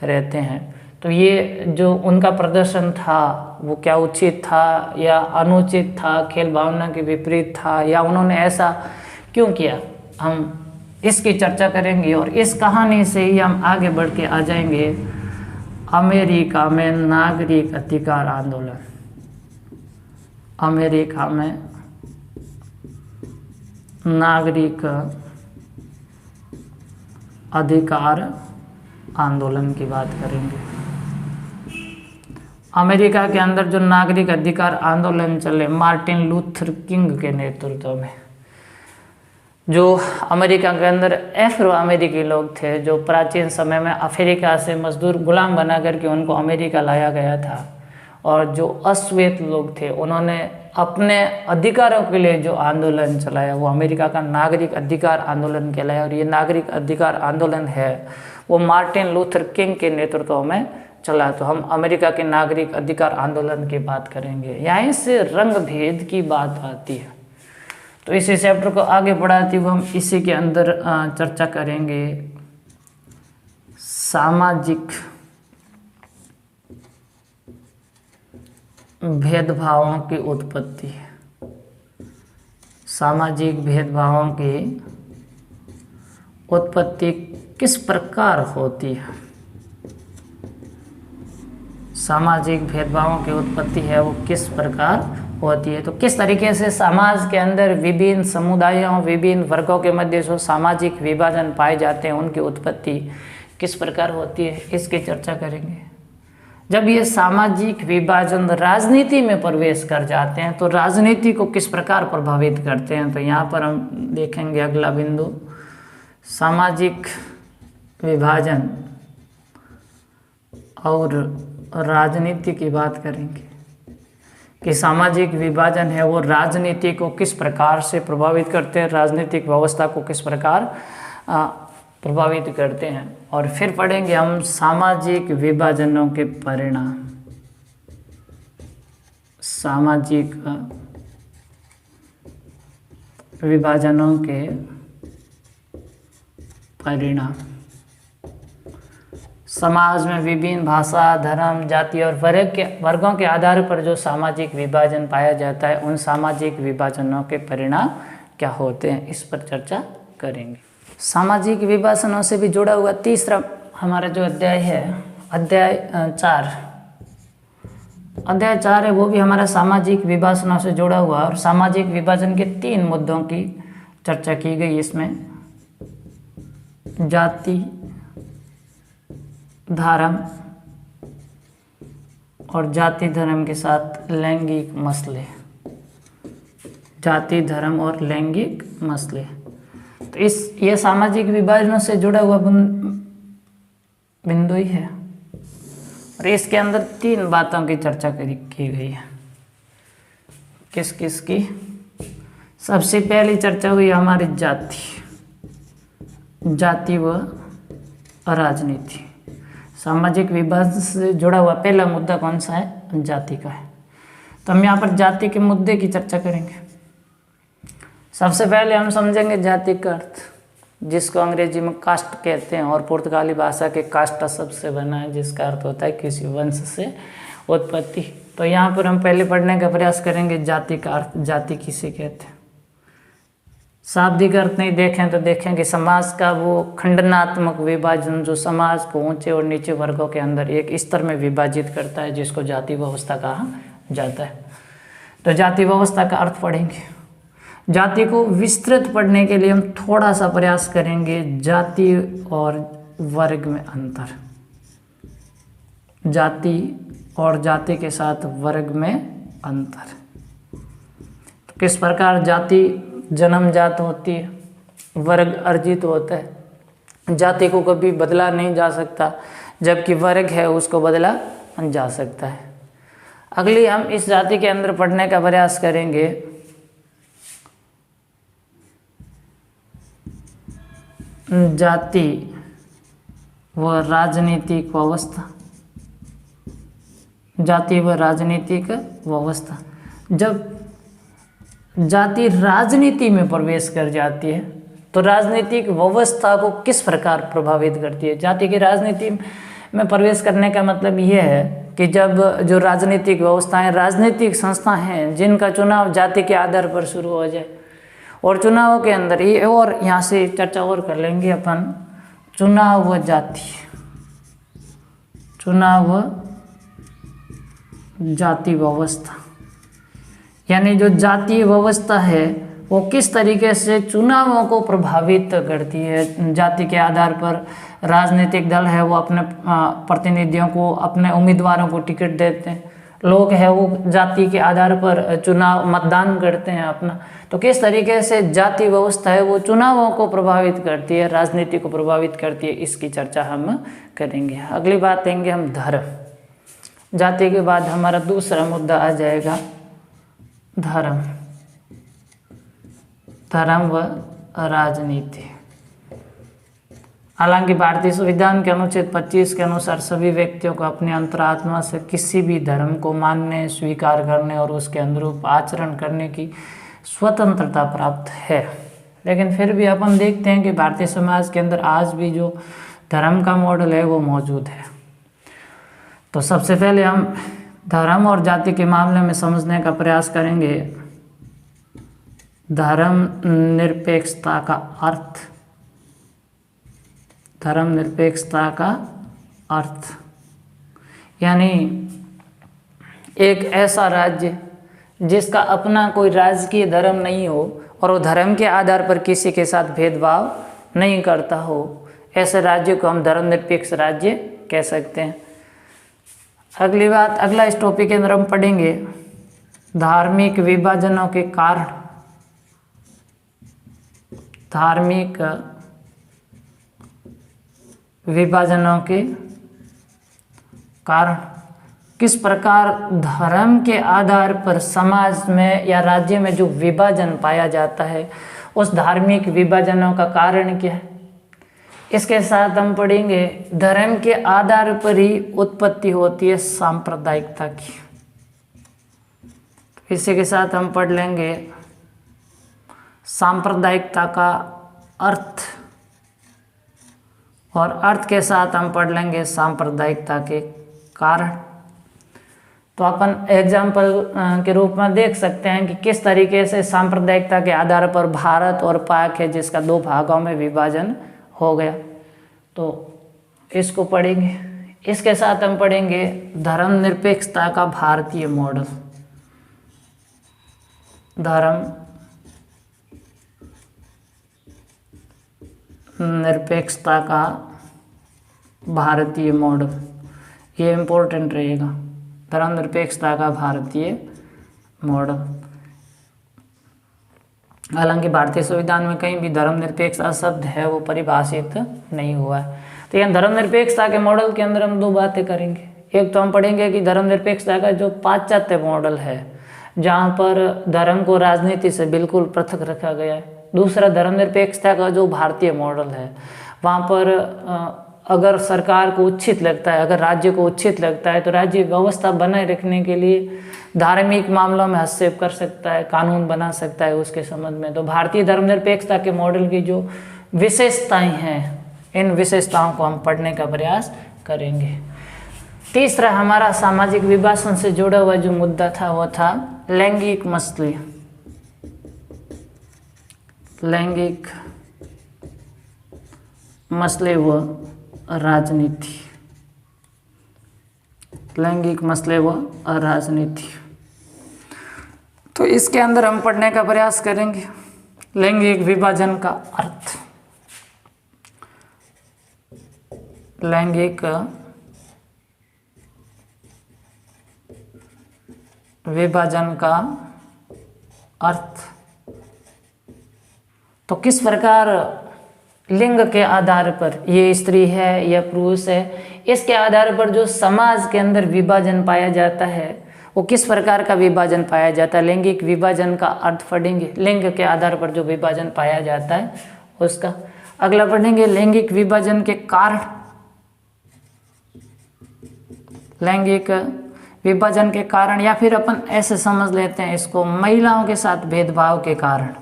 रहते हैं। तो ये जो उनका प्रदर्शन था वो क्या उचित था या अनुचित था, खेल भावना के विपरीत था, या उन्होंने ऐसा क्यों किया, हम इसकी चर्चा करेंगे। और इस कहानी से ही हम आगे बढ़ के आ जाएंगे अमेरिका में नागरिक अधिकार आंदोलन। अमेरिका में नागरिक अधिकार आंदोलन की बात करेंगे। अमेरिका के अंदर जो नागरिक अधिकार आंदोलन चले मार्टिन लूथर किंग के नेतृत्व में, जो अमेरिका के अंदर अफ्रो अमेरिकी लोग थे, जो प्राचीन समय में अफ्रीका से मजदूर गुलाम बना करके उनको अमेरिका लाया गया था, और जो अश्वेत लोग थे उन्होंने अपने अधिकारों के लिए जो आंदोलन चलाया वो अमेरिका का नागरिक अधिकार आंदोलन कहलाया। और ये नागरिक अधिकार आंदोलन है वो मार्टिन लूथर किंग के नेतृत्व में चला। तो हम अमेरिका के नागरिक अधिकार आंदोलन की बात करेंगे। यहीं से रंग भेद की बात आती है। तो इसी चैप्टर को आगे बढ़ाते हुए हम इसी के अंदर चर्चा करेंगे सामाजिक भेदभावों की उत्पत्ति। सामाजिक भेदभावों की उत्पत्ति किस प्रकार होती है। सामाजिक भेदभावों की उत्पत्ति है वो किस प्रकार होती है। तो किस तरीके से समाज के अंदर विभिन्न समुदायों विभिन्न वर्गों के मध्य जो सामाजिक विभाजन पाए जाते हैं उनकी उत्पत्ति किस प्रकार होती है, इसकी चर्चा करेंगे। जब ये सामाजिक विभाजन राजनीति में प्रवेश कर जाते हैं तो राजनीति को किस प्रकार प्रभावित करते हैं, तो यहाँ पर हम देखेंगे अगला बिंदु सामाजिक विभाजन और राजनीति की बात करेंगे कि सामाजिक विभाजन है वो राजनीति को किस प्रकार से प्रभावित करते हैं, राजनीतिक व्यवस्था को किस प्रकार प्रभावित करते हैं। और फिर पढ़ेंगे हम सामाजिक विभाजनों के परिणाम, सामाजिक विभाजनों के परिणाम। समाज में विभिन्न भाषा, धर्म, जाति और वर्गों के आधार पर जो सामाजिक विभाजन पाया जाता है, उन सामाजिक विभाजनों के परिणाम क्या होते हैं, इस पर चर्चा करेंगे। सामाजिक विभाजनों से भी जुड़ा हुआ तीसरा हमारा जो अध्याय है, अध्याय 4 है, वो भी हमारा सामाजिक विभाजनों से जुड़ा हुआ। और सामाजिक विभाजन के 3 मुद्दों की चर्चा की गई इसमें, जाति, धर्म और जाति धर्म के साथ लैंगिक मसले, जाति धर्म और लैंगिक मसले। तो ये सामाजिक विभाजनों से जुड़ा हुआ बिंदु ही है। और इसके अंदर 3 बातों की चर्चा की गई है। किस किस की? सबसे पहली चर्चा हुई हमारी जाति व राजनीति। सामाजिक विभाजन से जुड़ा हुआ पहला मुद्दा कौन सा है? जाति का है। तो हम यहाँ पर जाति के मुद्दे की चर्चा करेंगे। सबसे पहले हम समझेंगे जाति का अर्थ, जिसको अंग्रेजी में कास्ट कहते हैं और पुर्तगाली भाषा के कास्टा शब्द से बना है, जिसका अर्थ होता है किसी वंश से उत्पत्ति। तो यहाँ पर हम पहले पढ़ने का प्रयास करेंगे जाति का अर्थ, जाति किसे कहते हैं। शाब्दिक अर्थ नहीं देखें तो देखें कि समाज का वो खंडनात्मक विभाजन जो समाज को ऊंचे और नीचे वर्गों के अंदर एक स्तर में विभाजित करता है, जिसको जाति व्यवस्था कहा जाता है। तो जाति व्यवस्था का अर्थ पढ़ेंगे। जाति को विस्तृत पढ़ने के लिए हम थोड़ा सा प्रयास करेंगे जाति और वर्ग में अंतर, जाति और जाति के साथ वर्ग में अंतर। तो किस प्रकार जाति जन्मजात होती है, वर्ग अर्जित होता है। जाति को कभी बदला नहीं जा सकता, जबकि वर्ग है उसको बदला जा सकता है। अगली हम इस जाति के अंदर पढ़ने का प्रयास करेंगे जाति व राजनीतिक व्यवस्था, जाति व राजनीतिक व्यवस्था। जब जाति राजनीति में प्रवेश कर जाती है तो राजनीतिक व्यवस्था को किस प्रकार प्रभावित करती है। जाति की राजनीति में प्रवेश करने का मतलब ये है कि जब जो राजनीतिक व्यवस्थाएं, राजनीतिक संस्थाएं हैं, जिनका चुनाव जाति के आधार पर शुरू हो जाए, और चुनाव के अंदर ये, और यहाँ से चर्चा और कर लेंगे अपन, चुनाव व जाति, चुनाव व जाति व्यवस्था, यानी जो जातीय व्यवस्था है वो किस तरीके से चुनावों को प्रभावित करती है। जाति के आधार पर राजनीतिक दल है वो अपने प्रतिनिधियों को, अपने उम्मीदवारों को टिकट देते हैं। लोग हैं वो जाति के आधार पर चुनाव मतदान करते हैं अपना। तो किस तरीके से जाति व्यवस्था है वो चुनावों को प्रभावित करती है, राजनीति को प्रभावित करती है, इसकी चर्चा हम करेंगे। अगली बात लेंगे हम धर्म। जाति के बाद हमारा दूसरा मुद्दा आ जाएगा धर्म, धर्म व राजनीति। हालांकि भारतीय संविधान के अनुच्छेद 25 के अनुसार सभी व्यक्तियों को अपनी अंतरात्मा से किसी भी धर्म को मानने, स्वीकार करने और उसके अनुरूप आचरण करने की स्वतंत्रता प्राप्त है। लेकिन फिर भी अपन देखते हैं कि भारतीय समाज के अंदर आज भी जो धर्म का मॉडल है वो मौजूद है। तो सबसे पहले हम धर्म और जाति के मामले में समझने का प्रयास करेंगे धर्म निरपेक्षता का अर्थ। धर्म निरपेक्षता का अर्थ यानी एक ऐसा राज्य जिसका अपना कोई राजकीय धर्म नहीं हो और वो धर्म के आधार पर किसी के साथ भेदभाव नहीं करता हो, ऐसे राज्य को हम धर्मनिरपेक्ष राज्य कह सकते हैं। अगली बात, अगला इस टॉपिक के अंदर हम पढ़ेंगे धार्मिक विभाजनों के कारण। धार्मिक विभाजनों के कारण किस प्रकार धर्म के आधार पर समाज में या राज्य में जो विभाजन पाया जाता है, उस धार्मिक विभाजनों का कारण क्या है। इसके साथ हम पढ़ेंगे धर्म के आधार पर ही उत्पत्ति होती है सांप्रदायिकता की। इसी के साथ हम पढ़ लेंगे सांप्रदायिकता का अर्थ, और अर्थ के साथ हम पढ़ लेंगे सांप्रदायिकता के कारण। तो अपन एग्जाम्पल के रूप में देख सकते हैं कि किस तरीके से सांप्रदायिकता के आधार पर भारत और पाक है जिसका 2 भागों में विभाजन हो गया। तो इसको पढ़ेंगे। इसके साथ हम पढ़ेंगे धर्मनिरपेक्षता का भारतीय मॉडल। धर्म निरपेक्षता का भारतीय मॉडल, ये इम्पोर्टेंट रहेगा। धर्मनिरपेक्षता का भारतीय मॉडल। हालांकि भारतीय संविधान में कहीं भी धर्मनिरपेक्षता शब्द है वो परिभाषित नहीं हुआ है। तो यहाँ धर्मनिरपेक्षता के मॉडल के अंदर हम 2 बातें करेंगे। एक तो हम पढ़ेंगे कि धर्मनिरपेक्षता का जो पाश्चात्य मॉडल है, जहाँ पर धर्म को राजनीति से बिल्कुल पृथक रखा गया है। दूसरा धर्मनिरपेक्षता का जो भारतीय मॉडल है, वहाँ पर अगर सरकार को उचित लगता है, अगर राज्य को उचित लगता है, तो राज्य व्यवस्था बनाए रखने के लिए धार्मिक मामलों में हस्तक्षेप कर सकता है, कानून बना सकता है उसके संबंध में। तो भारतीय धर्मनिरपेक्षता के मॉडल की जो विशेषताएं हैं, इन विशेषताओं को हम पढ़ने का प्रयास करेंगे। तीसरा हमारा सामाजिक विभाजन से जुड़ा हुआ जो मुद्दा था वो था लैंगिक मसले। लैंगिक मसले व राजनीति। लैंगिक मसले व राजनीति। तो इसके अंदर हम पढ़ने का प्रयास करेंगे लैंगिक विभाजन का अर्थ। लैंगिक विभाजन का अर्थ। तो किस प्रकार लिंग के आधार पर, ये स्त्री है या पुरुष है, इसके आधार पर जो समाज के अंदर विभाजन पाया जाता है, वो किस प्रकार का विभाजन पाया जाता है। लैंगिक विभाजन का अर्थ पढ़ेंगे। लिंग के आधार पर जो विभाजन पाया जाता है उसका। अगला पढ़ेंगे लैंगिक विभाजन के कारण। लैंगिक विभाजन के कारण, या फिर अपन ऐसे समझ लेते हैं इसको, महिलाओं के साथ भेदभाव के कारण।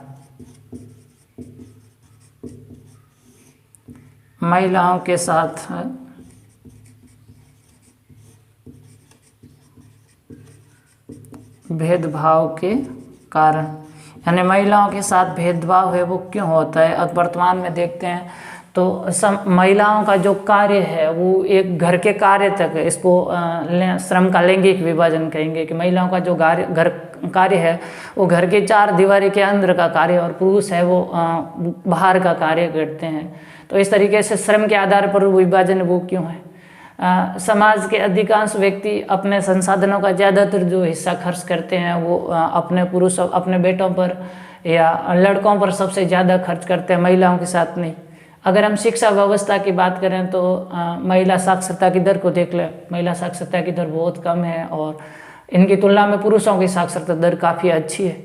महिलाओं के साथ भेदभाव के कारण, यानी महिलाओं के साथ भेदभाव है वो क्यों होता है। अब वर्तमान में देखते हैं तो महिलाओं का जो कार्य है वो एक घर के कार्य तक, इसको श्रम का लैंगिक विभाजन कहेंगे कि महिलाओं का जो घर कार्य है वो घर के 4 दीवारी के अंदर का कार्य, और पुरुष है वो बाहर का कार्य करते हैं। तो इस तरीके से श्रम के आधार पर विभाजन वो क्यों है। समाज के अधिकांश व्यक्ति अपने संसाधनों का ज़्यादातर जो हिस्सा खर्च करते हैं वो अपने पुरुषों, अपने बेटों पर या लड़कों पर सबसे ज़्यादा खर्च करते हैं, महिलाओं के साथ नहीं। अगर हम शिक्षा व्यवस्था की बात करें तो महिला साक्षरता की दर को देख लें, महिला साक्षरता की दर बहुत कम है और इनकी तुलना में पुरुषों की साक्षरता दर काफ़ी अच्छी है।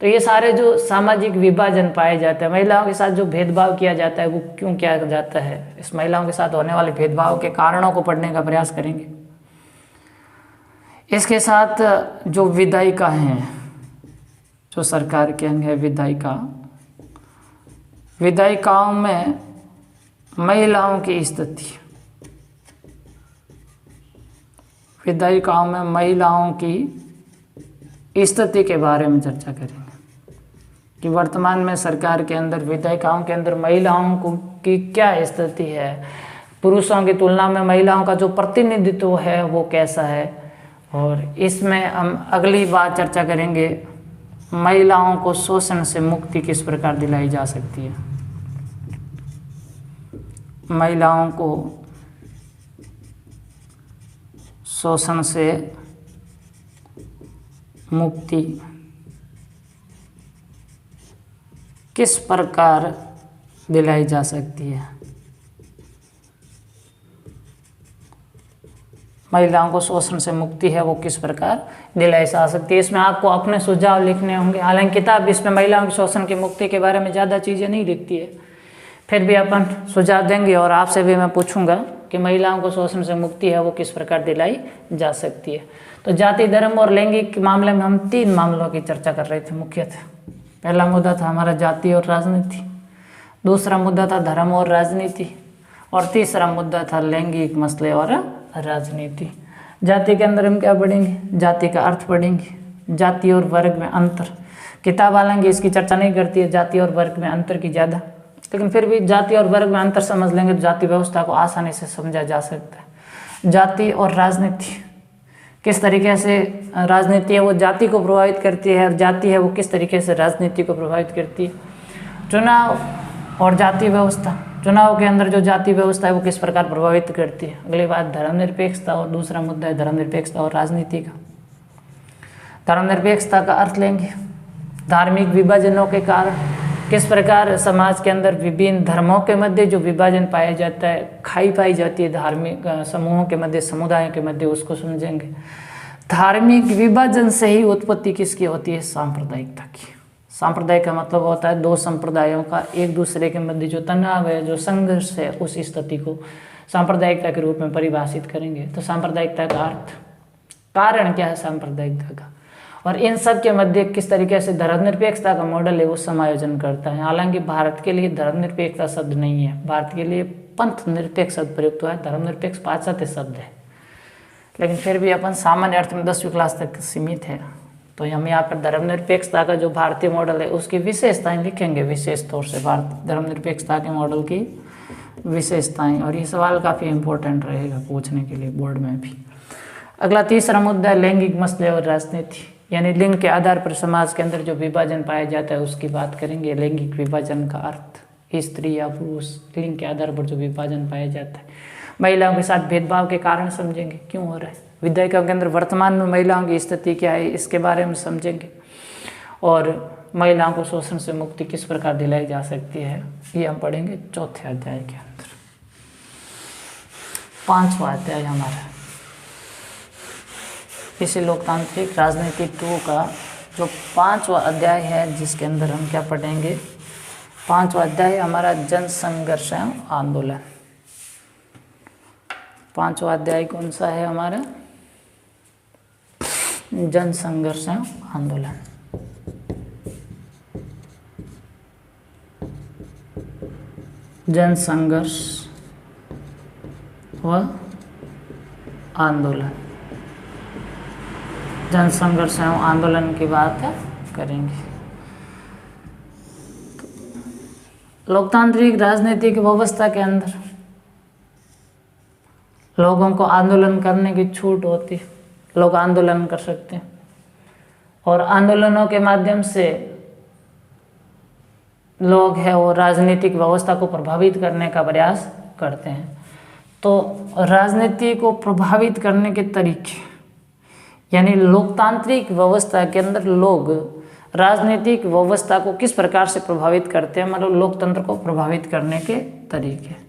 तो ये सारे जो सामाजिक विभाजन पाए जाते हैं, महिलाओं के साथ जो भेदभाव किया जाता है वो क्यों किया जाता है, इस महिलाओं के साथ होने वाले भेदभाव के कारणों को पढ़ने का प्रयास करेंगे। इसके साथ जो विधायिका हैं, जो सरकार के अंग है विधायिका, विधायिकाओं में महिलाओं की स्थिति, विधायिकाओं में महिलाओं की स्थिति के बारे में चर्चा करेंगे कि वर्तमान में सरकार के अंदर विधायिकाओं के अंदर महिलाओं को की क्या स्थिति है, पुरुषों की तुलना में महिलाओं का जो प्रतिनिधित्व है वो कैसा है। और इसमें हम अगली बार चर्चा करेंगे महिलाओं को शोषण से मुक्ति किस प्रकार दिलाई जा सकती है। महिलाओं को शोषण से मुक्ति किस प्रकार दिलाई जा सकती है। महिलाओं को शोषण से मुक्ति है वो किस प्रकार दिलाई जा सकती है। इसमें आपको अपने सुझाव लिखने होंगे। हालांकि किताब इसमें महिलाओं के शोषण की मुक्ति के बारे में ज़्यादा चीज़ें नहीं लिखती है, फिर भी अपन सुझाव देंगे और आपसे भी मैं पूछूंगा कि महिलाओं को शोषण से मुक्ति है वो किस प्रकार दिलाई जा सकती है। तो जाति, धर्म और लैंगिक के मामले में हम 3 मामलों की चर्चा कर रहे थे मुख्यतः। पहला मुद्दा था हमारा जाति और राजनीति, दूसरा मुद्दा था धर्म और राजनीति, और तीसरा मुद्दा था लैंगिक मसले और राजनीति। जाति के अंदर हम क्या पढ़ेंगे? जाति का अर्थ पढ़ेंगे, जाति और वर्ग में अंतर। किताब हालांकि इसकी चर्चा नहीं करती है जाति और वर्ग में अंतर की ज़्यादा, लेकिन फिर भी जाति और वर्ग में अंतर समझ लेंगे तो जाति व्यवस्था को आसानी से समझा जा सकता है। जाति और राजनीति, किस तरीके से राजनीति है वो जाति को प्रभावित करती है, और जाति है वो किस तरीके से राजनीति को प्रभावित करती है। चुनाव और जाति व्यवस्था, चुनाव के अंदर जो जाति व्यवस्था है वो किस प्रकार प्रभावित करती है। अगली बात धर्मनिरपेक्षता, और दूसरा मुद्दा है धर्मनिरपेक्षता और राजनीति का। धर्मनिरपेक्षता का अर्थ लेंगे, धार्मिक विभाजनों के कारण किस प्रकार समाज के अंदर विभिन्न धर्मों के मध्य जो विभाजन पाया जाता है, खाई पाई जाती है धार्मिक समूहों के मध्य, समुदायों के मध्य, उसको समझेंगे। धार्मिक विभाजन से ही उत्पत्ति किसकी होती है? सांप्रदायिकता की। सांप्रदायिक का मतलब होता है 2 संप्रदायों का एक दूसरे के मध्य जो तनाव है, जो संघर्ष है, उस स्थिति को सांप्रदायिकता के रूप में परिभाषित करेंगे। तो सांप्रदायिकता का अर्थ, कारण क्या है सांप्रदायिकता का, और इन सब के मध्य किस तरीके से धर्मनिरपेक्षता का मॉडल है वो समायोजन करता है। हालांकि भारत के लिए धर्मनिरपेक्षता शब्द नहीं है, भारत के लिए पंथ निरपेक्ष शब्द प्रयुक्त हुआ है। धर्मनिरपेक्ष पाश्चात्य शब्द है, लेकिन फिर भी अपन सामान्य अर्थ में 10वीं क्लास तक सीमित है। तो हम यहाँ पर धर्मनिरपेक्षता का जो भारतीय मॉडल है उसकी विशेषताएं लिखेंगे, विशेष तौर से भारत धर्मनिरपेक्षता के मॉडल की विशेषताएं। और ये सवाल काफ़ी इंपॉर्टेंट रहेगा पूछने के लिए बोर्ड में भी। अगला तीसरा मुद्दा है लैंगिक मसले और राजनीति, यानी लिंग के आधार पर समाज के अंदर जो विभाजन पाया जाता है उसकी बात करेंगे। लैंगिक विभाजन का अर्थ, स्त्री या पुरुष, लिंग के आधार पर जो विभाजन पाया जाता है। महिलाओं के साथ भेदभाव के कारण समझेंगे, क्यों हो रहा है। विधायिका के अंदर वर्तमान में महिलाओं की स्थिति क्या है इसके बारे में समझेंगे। और महिलाओं को शोषण से मुक्ति किस प्रकार दिलाई जा सकती है ये हम पढ़ेंगे चौथे अध्याय के अंदर। 5वां अध्याय हमारा इसी लोकतांत्रिक राजनीतिक 2 का जो 5वां अध्याय है, जिसके अंदर हम क्या पढ़ेंगे। 5वां अध्याय हमारा जन संघर्ष एवं आंदोलन। 5वां अध्याय कौन सा है हमारा? जन संघर्ष एवं आंदोलन। जन संघर्ष व आंदोलन, जन संघर्ष एवं आंदोलन की बात करेंगे। लोकतांत्रिक राजनीतिक व्यवस्था के अंदर लोगों को आंदोलन करने की छूट होती है, लोग आंदोलन कर सकते हैं और आंदोलनों के माध्यम से लोग है वो राजनीतिक व्यवस्था को प्रभावित करने का प्रयास करते हैं। तो राजनीति को प्रभावित करने के तरीके, यानी लोकतांत्रिक व्यवस्था के अंदर लोग राजनीतिक व्यवस्था को किस प्रकार से प्रभावित करते हैं, मतलब लोकतंत्र को प्रभावित करने के तरीके।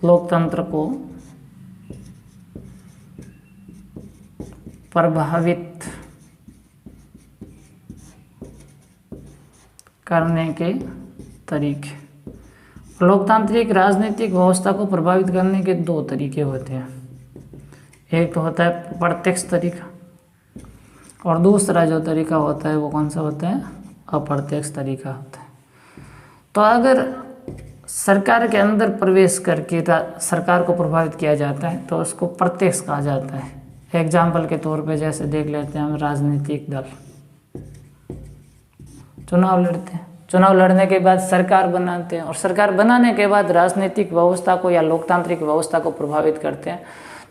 लोकतंत्र को प्रभावित करने के तरीके। लोकतांत्रिक राजनीतिक व्यवस्था को प्रभावित करने के 2 तरीके होते हैं। एक तो होता है प्रत्यक्ष तरीका, और दूसरा जो तरीका होता है वो कौन सा होता है? अप्रत्यक्ष तरीका होता है। तो अगर सरकार के अंदर प्रवेश करके सरकार को प्रभावित किया जाता है तो उसको प्रत्यक्ष कहा जाता है। एग्जाम्पल के तौर पे जैसे देख लेते हैं हम, राजनीतिक दल चुनाव लड़ते हैं, चुनाव लड़ने के बाद सरकार बनाते हैं और सरकार बनाने के बाद राजनीतिक व्यवस्था को या लोकतांत्रिक व्यवस्था को प्रभावित करते हैं।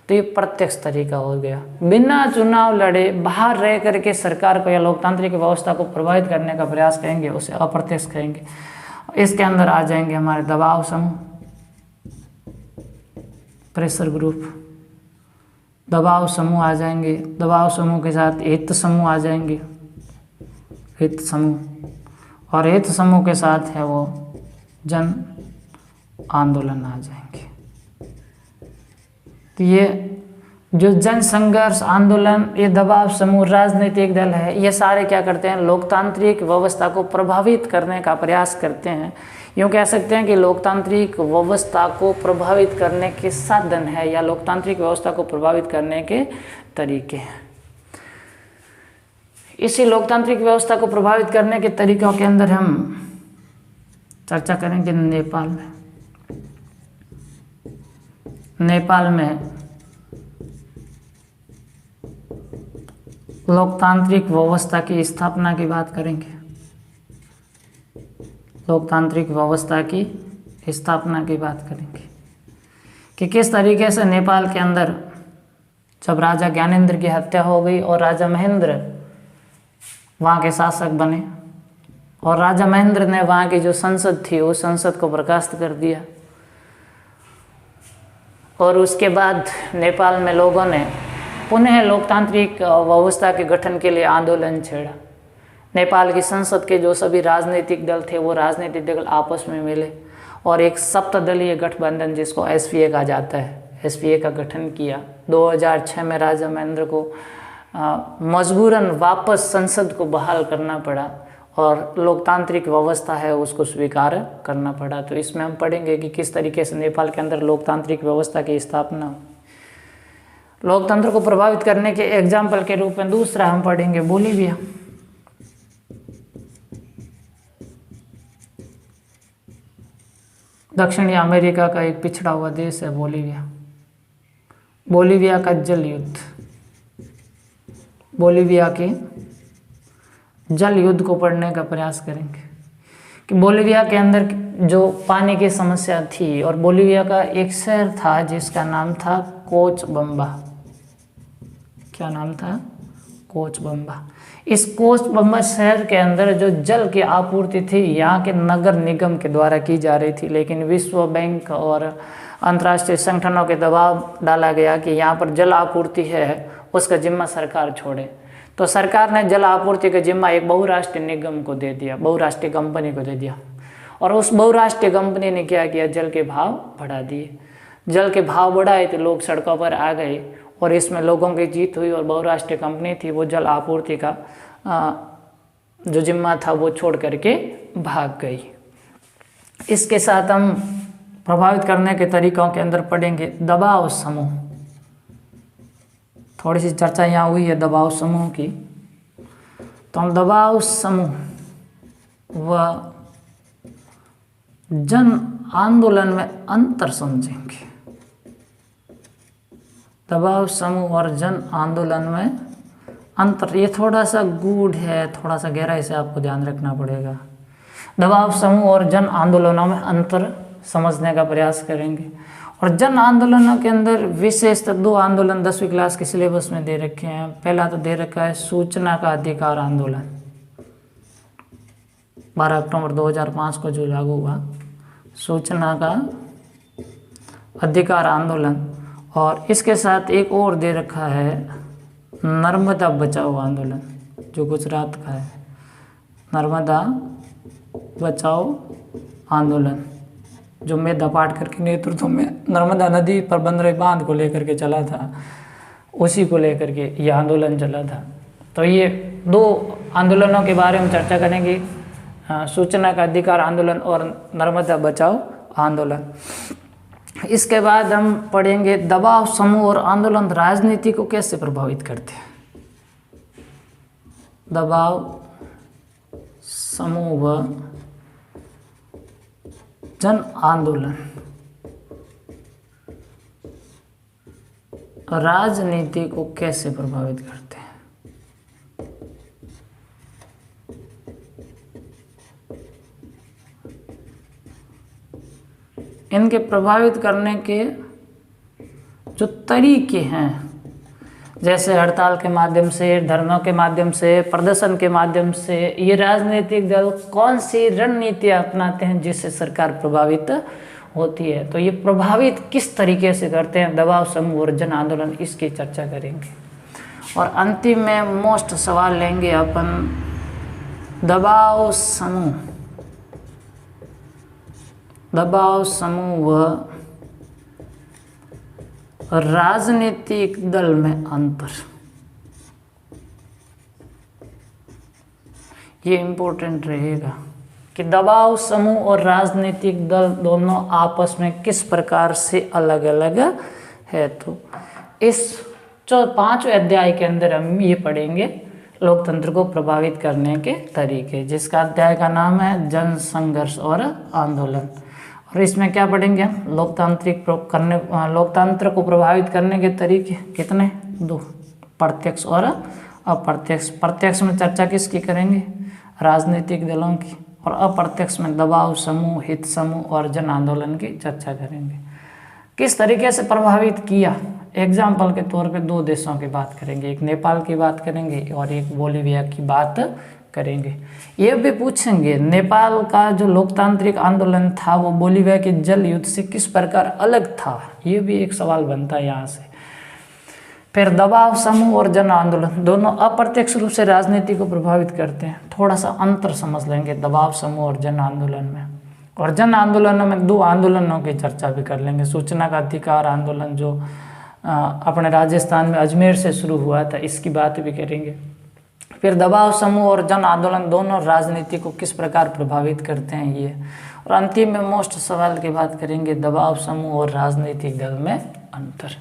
तो ये प्रत्यक्ष तरीका हो गया। बिना चुनाव लड़े बाहर रह करके सरकार को या लोकतांत्रिक व्यवस्था को प्रभावित करने का प्रयास करेंगे, उसे अप्रत्यक्ष कहेंगे। इसके अंदर आ जाएंगे हमारे दबाव समूह, प्रेशर ग्रुप, दबाव समूह आ जाएंगे। दबाव समूह के साथ हित समूह आ जाएंगे, हित समूह, और हित समूह के साथ है वो जन आंदोलन आ जाएंगे। तो ये जो जन संघर्ष आंदोलन, ये दबाव समूह, राजनीतिक दल है, ये सारे क्या करते हैं, लोकतांत्रिक व्यवस्था को प्रभावित करने का प्रयास करते हैं। यूँ कह सकते हैं कि लोकतांत्रिक व्यवस्था को प्रभावित करने के साधन है या लोकतांत्रिक व्यवस्था को प्रभावित करने के तरीके हैं। इसी लोकतांत्रिक व्यवस्था को प्रभावित करने के तरीकों के अंदर हम चर्चा करेंगे नेपाल में। नेपाल में लोकतांत्रिक व्यवस्था की स्थापना की बात करेंगे। लोकतांत्रिक व्यवस्था की स्थापना की बात करेंगे कि किस तरीके से नेपाल के अंदर जब राजा ज्ञानेंद्र की हत्या हो गई और राजा महेंद्र वहाँ के शासक बने और राजा महेंद्र ने वहाँ की जो संसद थी उस संसद को बर्खास्त कर दिया, और उसके बाद नेपाल में लोगों ने पुनः लोकतांत्रिक व्यवस्था के गठन के लिए आंदोलन छेड़ा। नेपाल की संसद के जो सभी राजनीतिक दल थे वो राजनीतिक दल आपस में मिले और एक सप्तदलीय गठबंधन जिसको एसपीए कहा जाता है, एसपीए का गठन किया। 2006 में राजा महेंद्र को मजबूरन वापस संसद को बहाल करना पड़ा और लोकतांत्रिक व्यवस्था है उसको स्वीकार करना पड़ा। तो इसमें हम पढ़ेंगे कि किस तरीके से नेपाल के अंदर लोकतांत्रिक व्यवस्था की स्थापना हुई। लोकतंत्र को प्रभावित करने के एग्जाम्पल के रूप में दूसरा हम पढ़ेंगे बोलीविया। दक्षिणी अमेरिका का एक पिछड़ा हुआ देश है बोलीविया। बोलीविया का जल युद्ध, बोलीविया के जल युद्ध को पढ़ने का प्रयास करेंगे कि बोलीविया के अंदर जो पानी की समस्या थी, और बोलीविया का एक शहर था जिसका नाम था कोचबम्बा। क्या नाम था? कोचबम्बा। इस कोचबम्बा शहर के अंदर जो जल की आपूर्ति थी यहाँ के नगर निगम के द्वारा की जा रही थी, लेकिन विश्व बैंक और अंतर्राष्ट्रीय संगठनों के दबाव डाला गया कि यहाँ पर जल आपूर्ति है उसका जिम्मा सरकार छोड़े। तो सरकार ने जल आपूर्ति का जिम्मा एक बहुराष्ट्रीय निगम को दे दिया, बहुराष्ट्रीय कंपनी को दे दिया, और उस बहुराष्ट्रीय कंपनी ने क्या किया, जल के भाव बढ़ा दिए। जल के भाव बढ़ाए तो लोग सड़कों पर आ गए और इसमें लोगों की जीत हुई और बहुराष्ट्रीय कंपनी थी वो जल आपूर्ति का जो जिम्मा था वो छोड़ करके भाग गई। इसके साथ हम प्रभावित करने के तरीकों के अंदर पढ़ेंगे दबाव समूह। थोड़ी सी चर्चा यहाँ हुई है दबाव समूह की, तो हम दबाव समूह व जन आंदोलन में अंतर समझेंगे। दबाव समूह और जन आंदोलन में अंतर, ये थोड़ा सा गूढ़ है, थोड़ा सा गहराई से आपको ध्यान रखना पड़ेगा। दबाव समूह और जन आंदोलनों में अंतर समझने का प्रयास करेंगे। और जन आंदोलनों के अंदर विशेषतः दो आंदोलन 10वीं क्लास के सिलेबस में दे रखे हैं। पहला तो दे रखा है सूचना का अधिकार आंदोलन, 12 अक्टूबर 2005 को जो लागू हुआ, सूचना का अधिकार आंदोलन। और इसके साथ एक और दे रखा है नर्मदा बचाओ आंदोलन, जो गुजरात का है, नर्मदा बचाओ आंदोलन, जो मेधा पाटकर के नेतृत्व में नर्मदा नदी पर बन रहे बांध को लेकर के चला था, उसी को लेकर के ये आंदोलन चला था। तो ये दो आंदोलनों के बारे में चर्चा करेंगे, सूचना का अधिकार आंदोलन और नर्मदा बचाओ आंदोलन। इसके बाद हम पढ़ेंगे दबाव समूह और आंदोलन राजनीति को कैसे प्रभावित करते हैं। दबाव समूह व जन आंदोलन राजनीति को कैसे प्रभावित करते हैं। इनके प्रभावित करने के जो तरीके हैं, जैसे हड़ताल के माध्यम से, धरनों के माध्यम से, प्रदर्शन के माध्यम से, ये राजनीतिक दल कौन सी रणनीतियाँ अपनाते हैं जिससे सरकार प्रभावित होती है। तो ये प्रभावित किस तरीके से करते हैं दबाव समूह और जन आंदोलन, इसकी चर्चा करेंगे। और अंतिम में मोस्ट सवाल लेंगे अपन दबाव समूह, दबाव समूह व राजनीतिक दल में अंतर, ये इम्पोर्टेंट रहेगा कि दबाव समूह और राजनीतिक दल दोनों आपस में किस प्रकार से अलग अलग है। तो इस 5वें अध्याय के अंदर हम ये पढ़ेंगे लोकतंत्र को प्रभावित करने के तरीके, जिसका अध्याय का नाम है जन संघर्ष और आंदोलन। और इसमें क्या पढ़ेंगे हम, लोकतंत्र को प्रभावित करने के तरीके कितने, 2, प्रत्यक्ष और अप्रत्यक्ष। प्रत्यक्ष में चर्चा किसकी करेंगे, राजनीतिक दलों की, और अप्रत्यक्ष में दबाव समूह, हित समूह और जन आंदोलन की चर्चा करेंगे। किस तरीके से प्रभावित किया, एग्जाम्पल के तौर पे 2 देशों की बात करेंगे, एक नेपाल की बात करेंगे और एक बोलीविया की बात करेंगे। ये भी पूछेंगे नेपाल का जो लोकतांत्रिक आंदोलन था वो बोलीविया के जल युद्ध से किस प्रकार अलग था, ये भी एक सवाल बनता है यहाँ से। फिर दबाव समूह और जन आंदोलन दोनों अप्रत्यक्ष रूप से राजनीति को प्रभावित करते हैं, थोड़ा सा अंतर समझ लेंगे दबाव समूह और जन आंदोलन में। और जन आंदोलनों में 2 आंदोलनों की चर्चा भी कर लेंगे, सूचना का अधिकार आंदोलन जो अपने राजस्थान में अजमेर से शुरू हुआ था, इसकी बात भी करेंगे। फिर दबाव समूह और जन आंदोलन दोनों राजनीति को किस प्रकार प्रभावित करते हैं ये, और अंतिम में मोस्ट सवाल की बात करेंगे, दबाव समूह और राजनीतिक दल में अंतर।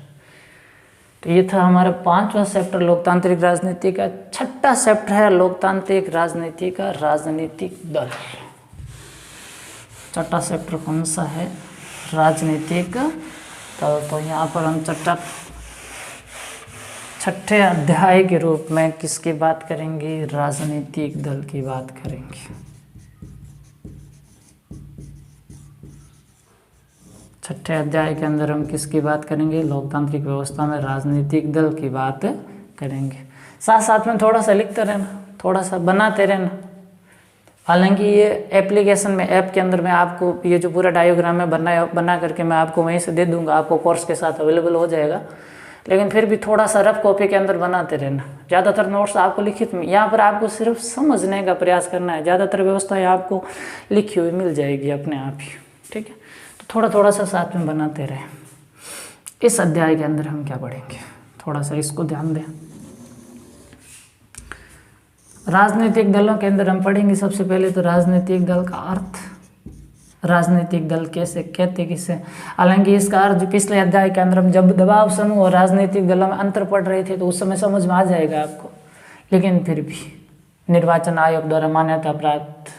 तो ये था हमारा 5वां चैप्टर लोकतांत्रिक राजनीति का। 6ठा चैप्टर है लोकतांत्रिक राजनीति का राजनीतिक दल। 6ठा चैप्टर कौन सा है, राजनीतिक दल। तो यहाँ पर हम 6ठे अध्याय के रूप में किसकी बात करेंगे, राजनीतिक दल की बात करेंगे। 6ठे अध्याय के अंदर हम किसकी बात करेंगे, लोकतांत्रिक व्यवस्था में राजनीतिक दल की बात करेंगे। साथ साथ में थोड़ा सा लिखते रहना, थोड़ा सा बनाते रहना। हालांकि ये एप्लीकेशन में, ऐप के अंदर मैं आपको ये जो पूरा डायोग्राम में बना करके मैं आपको वहीं से दे दूंगा, आपको कोर्स के साथ अवेलेबल हो जाएगा। लेकिन फिर भी थोड़ा सा रफ कॉपी के अंदर बनाते रहना। ज़्यादातर नोट्स आपको लिखित में, यहाँ पर आपको सिर्फ समझने का प्रयास करना है। ज़्यादातर व्यवस्थाएं आपको लिखी हुई मिल जाएगी अपने आप ही, ठीक है। तो थोड़ा थोड़ा सा साथ में बनाते रहें। इस अध्याय के अंदर हम क्या पढ़ेंगे, थोड़ा सा इसको ध्यान दें। राजनीतिक दलों के अंदर हम पढ़ेंगे सबसे पहले तो राजनीतिक दल का अर्थ, राजनीतिक दल कैसे कहते किसे। हालांकि इसका अर्थ जो पिछले अध्याय के अंदर हम जब दबाव समूह और राजनीतिक दलों में अंतर पढ़ रहे थे तो उस समय समझ में आ जाएगा आपको, लेकिन फिर भी निर्वाचन आयोग द्वारा मान्यता प्राप्त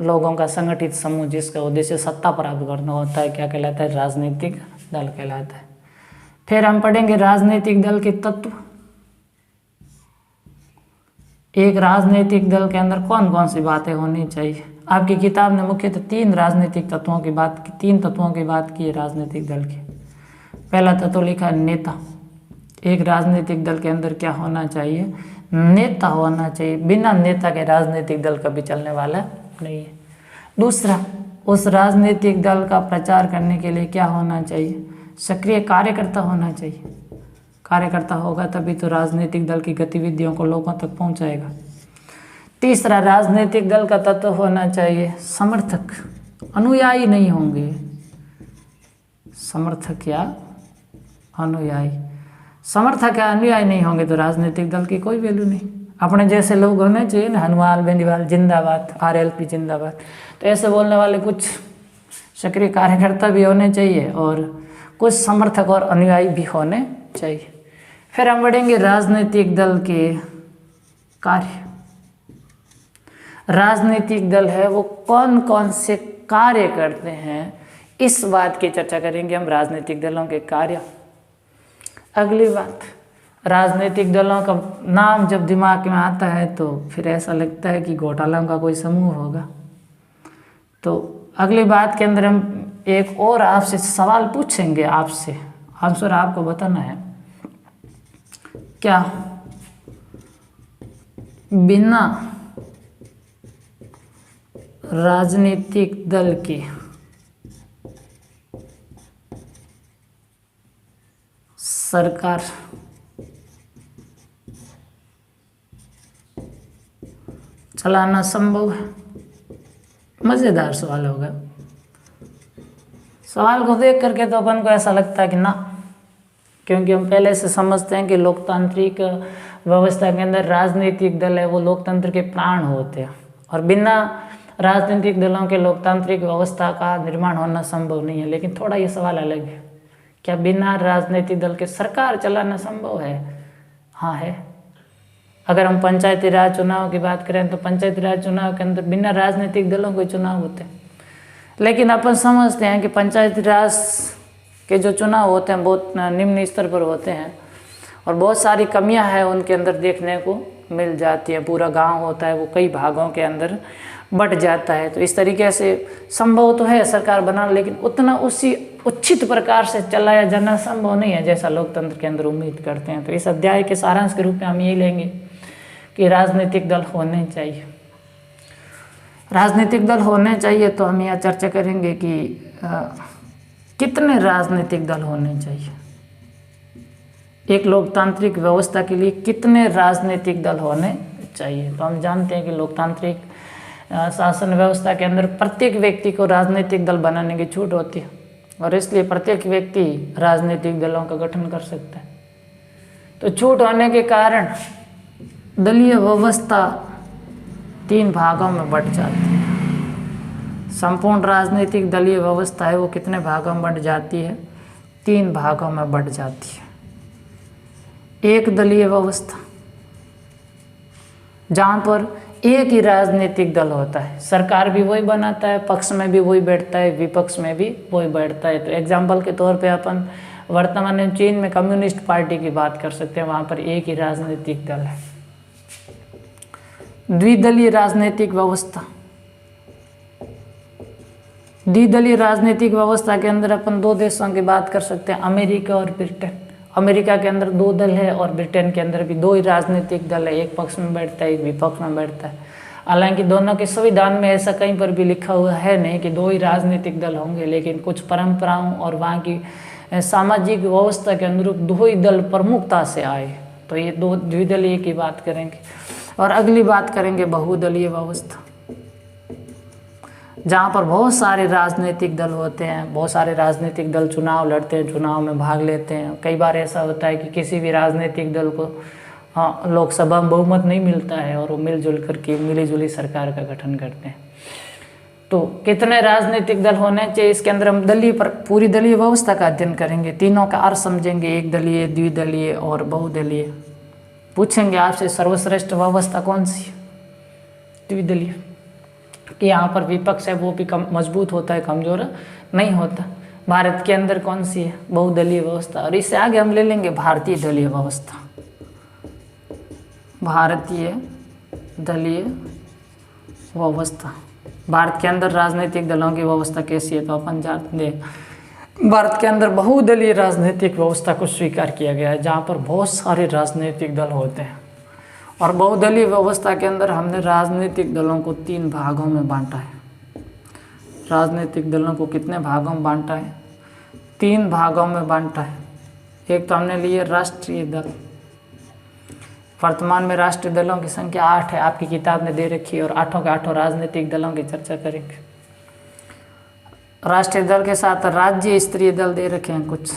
लोगों का संगठित समूह जिसका उद्देश्य सत्ता प्राप्त करना होता है, क्या कहलाता है, राजनीतिक दल कहलाता है। फिर हम पढ़ेंगे राजनीतिक दल के तत्व। एक राजनीतिक दल के अंदर कौन कौन सी बातें होनी चाहिए। आपकी किताब ने मुख्यतः 3 राजनीतिक तत्वों की बात की, 3 तत्वों की बात की है राजनीतिक दल की। पहला तत्व लिखा है नेता। एक राजनीतिक दल के अंदर क्या होना चाहिए, नेता होना चाहिए। बिना नेता के राजनीतिक दल कभी चलने वाला नहीं है। दूसरा, उस राजनीतिक दल का प्रचार करने के लिए क्या होना चाहिए, सक्रिय कार्यकर्ता होना चाहिए। कार्यकर्ता होगा तभी तो राजनीतिक दल की गतिविधियों को लोगों तक पहुंचाएगा। तीसरा, राजनीतिक दल का तत्व होना चाहिए समर्थक, अनुयायी नहीं होंगे, समर्थक या अनुयायी। समर्थक या अनुयायी नहीं होंगे तो राजनीतिक दल की कोई वैल्यू नहीं। अपने जैसे लोग होने चाहिए ना, हनुमान बेनीवाल जिंदाबाद, RLP जिंदाबाद। तो ऐसे बोलने वाले कुछ सक्रिय कार्यकर्ता भी होने चाहिए और कुछ समर्थक और अनुयायी भी होने चाहिए। फिर हम बढ़ेंगे राजनीतिक दल के कार्य। राजनीतिक दल है वो कौन कौन से कार्य करते हैं, इस बात की चर्चा करेंगे हम, राजनीतिक दलों के कार्य। अगली बात, राजनीतिक दलों का नाम जब दिमाग में आता है तो फिर ऐसा लगता है कि घोटालों का कोई समूह होगा। तो अगली बात के अंदर हम एक और आपसे सवाल पूछेंगे, आपसे आंसर आपको बताना है। क्या बिना राजनीतिक दल के सरकार चलाना संभव है? मज़ेदार सवाल होगा। सवाल को देख करके तो अपन को ऐसा लगता है कि ना, क्योंकि हम पहले से समझते हैं कि लोकतांत्रिक व्यवस्था के अंदर राजनीतिक दल है वो लोकतंत्र के प्राण होते हैं, और बिना राजनीतिक दलों के लोकतांत्रिक व्यवस्था का निर्माण होना संभव नहीं है। लेकिन थोड़ा ये सवाल अलग है, क्या बिना राजनीतिक दल के सरकार चलाना संभव है? हाँ है। अगर हम पंचायती राज चुनाव की बात करें तो पंचायती राज चुनाव के अंदर बिना राजनीतिक दलों के चुनाव होते हैं, लेकिन अपन समझते हैं कि पंचायती राज के जो चुनाव होते हैं बहुत निम्न स्तर पर होते हैं और बहुत सारी कमियां हैं उनके अंदर देखने को मिल जाती है। पूरा गांव होता है वो कई भागों के अंदर बट जाता है। तो इस तरीके से संभव तो है सरकार बनाना, लेकिन उतना उसी उचित प्रकार से चलाया जाना संभव नहीं है जैसा लोकतंत्र के अंदर उम्मीद करते हैं। तो इस अध्याय के सारांश के रूप में हम यही लेंगे कि राजनीतिक दल होने चाहिए। राजनीतिक दल होने चाहिए तो हम यह चर्चा करेंगे कि कितने राजनीतिक दल होने चाहिए। एक लोकतांत्रिक व्यवस्था के लिए कितने राजनीतिक दल होने चाहिए। तो हम जानते हैं कि लोकतांत्रिक शासन व्यवस्था के अंदर प्रत्येक व्यक्ति को राजनीतिक दल बनाने की छूट होती है, और इसलिए प्रत्येक व्यक्ति राजनीतिक दलों का गठन कर सकता है। तो छूट होने के कारण दलीय व्यवस्था 3 भागों में बंट जाती है। संपूर्ण राजनीतिक दलीय व्यवस्था है वो कितने भागों में बंट जाती है? 3 भागों में बंट जाती है। एक दलीय व्यवस्था जहाँ पर एक ही राजनीतिक दल होता है, सरकार भी वही बनाता है, पक्ष में भी वही बैठता है, विपक्ष में भी वही बैठता है। तो एग्जाम्पल के तौर पे अपन वर्तमान में चीन में कम्युनिस्ट पार्टी की बात कर सकते हैं, वहाँ पर एक ही राजनीतिक दल है। द्विदलीय राजनीतिक व्यवस्था, द्विदलीय राजनीतिक व्यवस्था के अंदर अपन 2 देशों की बात कर सकते हैं, अमेरिका और ब्रिटेन। अमेरिका के अंदर 2 दल है और ब्रिटेन के अंदर भी 2 ही राजनीतिक दल है, एक पक्ष में बैठता है एक विपक्ष में बैठता है। हालांकि दोनों के संविधान में ऐसा कहीं पर भी लिखा हुआ है नहीं कि 2 ही राजनीतिक दल होंगे, लेकिन कुछ परंपराओं और वहाँ की सामाजिक व्यवस्था के अनुरूप 2 ही दल प्रमुखता से आए। तो ये 2 द्विदलीय की बात करेंगे। और अगली बात करेंगे बहुदलीय व्यवस्था, जहाँ पर बहुत सारे राजनीतिक दल होते हैं, बहुत सारे राजनीतिक दल चुनाव लड़ते हैं, चुनाव में भाग लेते हैं। कई बार ऐसा होता है कि किसी भी राजनीतिक दल को लोकसभा में बहुमत नहीं मिलता है और वो मिलजुल करके मिलीजुली सरकार का गठन करते हैं। तो कितने राजनीतिक दल होने चाहिए, इसके अंदर हम पूरी दलीय व्यवस्था का अध्ययन करेंगे, तीनों का अर्थ समझेंगे, एक दलीय, द्विदलीय और बहुदलीय। पूछेंगे आपसे सर्वश्रेष्ठ व्यवस्था कौन सी है? द्विदलीय, कि यहाँ पर विपक्ष है वो भी कम मजबूत होता है, कमजोर नहीं होता। भारत के अंदर कौन सी है? बहुदलीय व्यवस्था। और इससे आगे हम ले लेंगे भारतीय दलीय व्यवस्था। भारतीय दलीय व्यवस्था, भारत के अंदर राजनीतिक दलों की व्यवस्था कैसी है? तो अपन जानते हैं भारत के अंदर बहुदलीय राजनीतिक व्यवस्था को स्वीकार किया गया है, जहाँ पर बहुत सारे राजनीतिक दल होते हैं। और बहुदलीय व्यवस्था के अंदर हमने राजनीतिक दलों को 3 भागों में बांटा है। राजनीतिक दलों को कितने भागों में बांटा है? 3 भागों में बांटा है। एक तो हमने लिए राष्ट्रीय दल। वर्तमान में राष्ट्रीय दलों की संख्या 8 है, आपकी किताब में दे रखी है, और 8 के 8 राजनीतिक दलों की चर्चा करेंगे। राष्ट्रीय दल के साथ राज्य स्तरीय दल दे रखे हैं, कुछ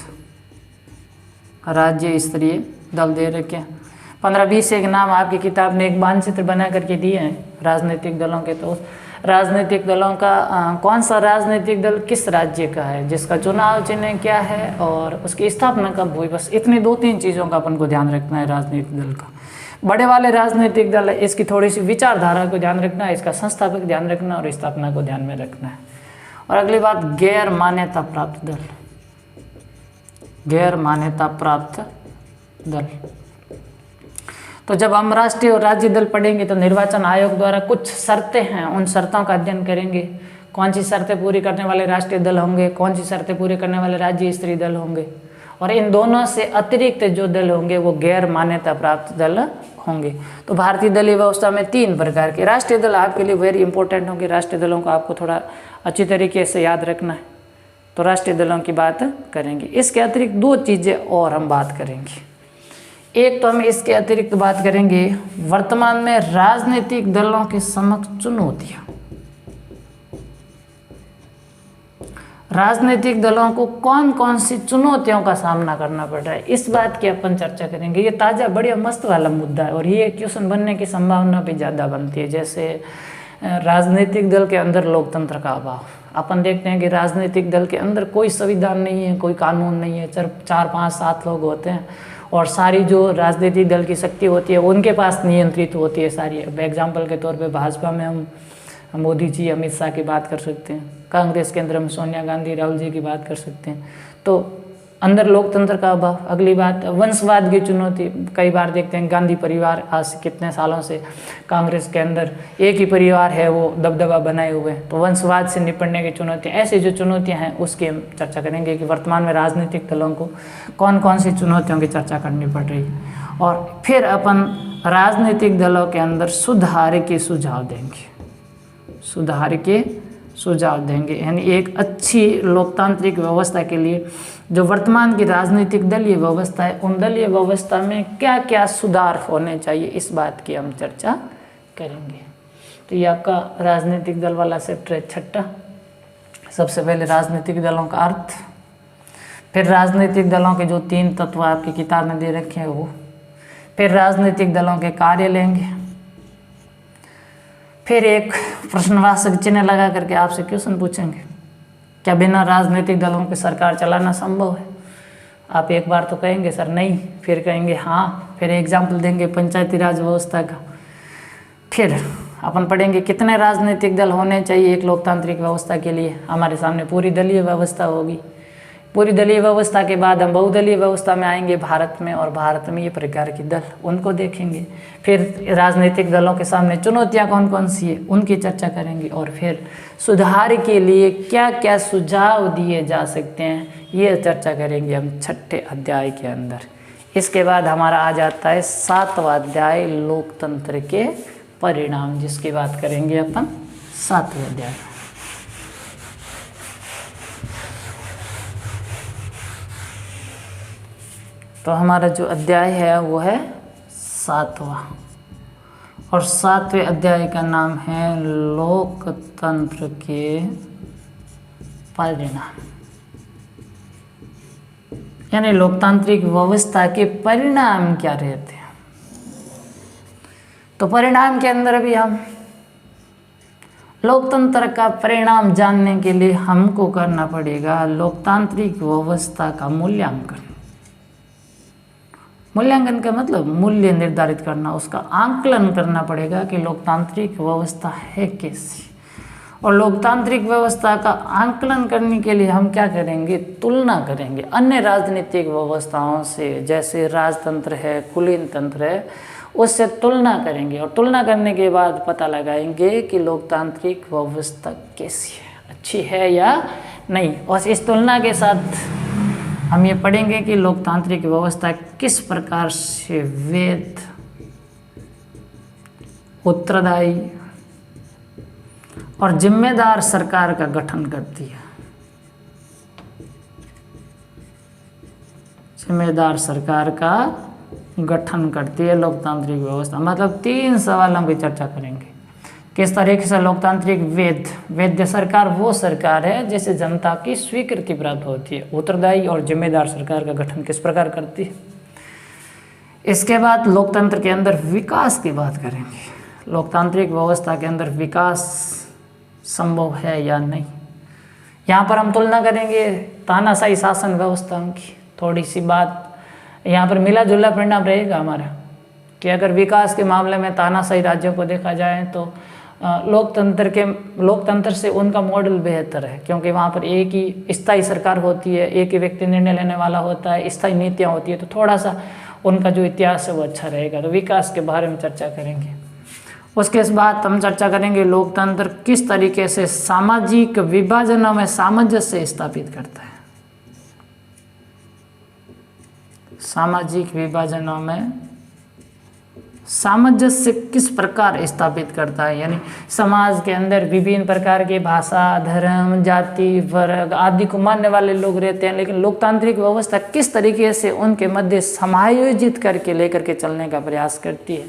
राज्य स्तरीय दल दे रखे हैं। 15-20 एक नाम आपकी किताब में एक मानचित्र बना करके दिए हैं राजनीतिक दलों के। तो राजनीतिक दलों का कौन सा राजनीतिक दल किस राज्य का है, जिसका चुनाव चिन्ह क्या है और उसकी स्थापना कब हुई, बस इतनी 2-3 चीज़ों का अपन को ध्यान रखना है राजनीतिक दल का। बड़े वाले राजनीतिक दल है, इसकी थोड़ी सी विचारधारा को ध्यान रखना है, इसका संस्थापक ध्यान रखना और स्थापना को ध्यान में रखना है। और अगली बात, गैर मान्यता प्राप्त दल। गैर मान्यता प्राप्त दल, तो जब हम राष्ट्रीय और राज्य दल पढ़ेंगे तो निर्वाचन आयोग द्वारा कुछ शर्तें हैं, उन शर्तों का अध्ययन करेंगे। कौन सी शर्तें पूरी करने वाले राष्ट्रीय दल होंगे, कौन सी शर्तें पूरी करने वाले राज्य स्तरीय दल होंगे, और इन दोनों से अतिरिक्त जो दल होंगे वो गैर मान्यता प्राप्त दल होंगे। तो भारतीय दलीय व्यवस्था में 3 प्रकार के राष्ट्रीय दल आपके लिए वेरी इंपॉर्टेंट होंगे। राष्ट्रीय दलों को आपको थोड़ा अच्छी तरीके से याद रखना है, तो राष्ट्रीय दलों की बात करेंगे। इसके अतिरिक्त 2 चीज़ें और हम बात करेंगे। एक तो हम इसके अतिरिक्त बात करेंगे वर्तमान में राजनीतिक दलों के समक्ष चुनौतियां। राजनीतिक दलों को कौन कौन सी चुनौतियों का सामना करना पड़ रहा है, इस बात की अपन चर्चा करेंगे। ये ताज़ा बढ़िया मस्त वाला मुद्दा है और ये क्वेश्चन बनने की संभावना भी ज़्यादा बनती है। जैसे राजनीतिक दल के अंदर लोकतंत्र का अभाव, अपन देखते हैं कि राजनीतिक दल के अंदर कोई संविधान नहीं है, कोई कानून नहीं है, 4 5 7 लोग होते हैं और सारी जो राजनीतिक दल की शक्ति होती है उनके पास नियंत्रित होती है सारी। अब एग्जाम्पल के तौर पे भाजपा में हम मोदी जी, अमित शाह की बात कर सकते हैं, कांग्रेस के अंदर हम सोनिया गांधी, राहुल जी की बात कर सकते हैं। तो अंदर लोकतंत्र का अभाव। अगली बात वंशवाद की चुनौती, कई बार देखते हैं गांधी परिवार आज से कितने सालों से कांग्रेस के अंदर एक ही परिवार है, वो दबदबा बनाए हुए हैं। तो वंशवाद से निपटने की चुनौतियाँ, ऐसी जो चुनौतियाँ हैं उसकी हम चर्चा करेंगे कि वर्तमान में राजनीतिक दलों को कौन कौन सी चुनौतियों की चर्चा करनी पड़ रही है। और फिर अपन राजनीतिक दलों के अंदर सुधार के सुझाव देंगे, सुधार के सुझाव देंगे, यानी एक अच्छी लोकतांत्रिक व्यवस्था के लिए जो वर्तमान की राजनीतिक दलीय व्यवस्था है, उन दलीय व्यवस्था में क्या क्या सुधार होने चाहिए, इस बात की हम चर्चा करेंगे। तो ये आपका राजनीतिक दल वाला चैप्टर है 6। सबसे पहले राजनीतिक दलों का अर्थ, फिर राजनीतिक दलों के जो 3 तत्व आपकी किताब में दे रखे हैं वो, फिर राजनीतिक दलों के कार्य लेंगे, फिर एक प्रश्नवाचक चिन्ह लगा करके आपसे क्वेश्चन पूछेंगे, क्या बिना राजनीतिक दलों के सरकार चलाना संभव है? आप एक बार तो कहेंगे सर नहीं, फिर कहेंगे हाँ, फिर एग्जाम्पल देंगे पंचायती राज व्यवस्था का। फिर अपन पढ़ेंगे कितने राजनीतिक दल होने चाहिए एक लोकतांत्रिक व्यवस्था के लिए। हमारे सामने पूरी दलीय व्यवस्था होगी। पूरी दलीय व्यवस्था के बाद हम बहुदलीय व्यवस्था में आएंगे भारत में, और भारत में ये प्रकार के दल उनको देखेंगे। फिर राजनीतिक दलों के सामने चुनौतियां कौन कौन सी है उनकी चर्चा करेंगे, और फिर सुधार के लिए क्या क्या सुझाव दिए जा सकते हैं ये चर्चा करेंगे हम 6ठे अध्याय के अंदर। इसके बाद हमारा आ जाता है 7वां अध्याय लोकतंत्र के परिणाम, जिसकी बात करेंगे अपन 7वें अध्याय। तो हमारा जो अध्याय है वो है 7वां, और 7वें अध्याय का नाम है लोकतंत्र के परिणाम, यानी लोकतांत्रिक व्यवस्था के परिणाम क्या रहते हैं। तो परिणाम के अंदर भी हम लोकतंत्र का परिणाम जानने के लिए हमको करना पड़ेगा लोकतांत्रिक व्यवस्था का मूल्यांकन। मूल्यांकन का मतलब मूल्य निर्धारित करना, उसका आंकलन करना पड़ेगा कि लोकतांत्रिक व्यवस्था है कैसी। और लोकतांत्रिक व्यवस्था का आंकलन करने के लिए हम क्या करेंगे, तुलना करेंगे अन्य राजनीतिक व्यवस्थाओं से। जैसे राजतंत्र है, कुलीन तंत्र है, उससे तुलना करेंगे, और तुलना करने के बाद पता लगाएंगे कि लोकतांत्रिक व्यवस्था कैसी है, अच्छी है या नहीं। और इस तुलना के साथ हम ये पढ़ेंगे कि लोकतांत्रिक व्यवस्था किस प्रकार से वैध, उत्तरदायी और जिम्मेदार सरकार का गठन करती है। जिम्मेदार सरकार का गठन करती है लोकतांत्रिक व्यवस्था। मतलब 3 सवालों की चर्चा करेंगे। किस तरीके से लोकतांत्रिक वैध सरकार वो सरकार है जिसे जनता की स्वीकृति प्राप्त होती है। उत्तरदायी और जिम्मेदार सरकार का गठन किस प्रकार करती है। इसके बाद लोकतंत्र के अंदर विकास की बात करेंगे। लोकतांत्रिक व्यवस्था के अंदर विकास संभव है या नहीं। यहाँ पर हम तुलना करेंगे तानाशाही शासन व्यवस्थाओं की। थोड़ी सी बात यहाँ पर मिला जुला परिणाम रहेगा हमारा कि अगर विकास के मामले में तानाशाही राज्यों को देखा जाए तो लोकतंत्र से उनका मॉडल बेहतर है, क्योंकि वहाँ पर एक ही स्थायी सरकार होती है, एक ही व्यक्ति निर्णय लेने वाला होता है, स्थायी नीतियाँ होती है, तो थोड़ा सा उनका जो इतिहास है वो अच्छा रहेगा। तो विकास के बारे में चर्चा करेंगे। उसके बाद हम चर्चा करेंगे लोकतंत्र किस तरीके से सामाजिक विभाजनों में सामंजस्य स्थापित करता है। सामाजिक विभाजनों में सामंजस्य किस प्रकार स्थापित करता है, यानी समाज के अंदर विभिन्न प्रकार के भाषा, धर्म, जाति, वर्ग आदि को मानने वाले लोग रहते हैं, लेकिन लोकतांत्रिक व्यवस्था किस तरीके से उनके मध्य समायोजित करके लेकर के चलने का प्रयास करती है।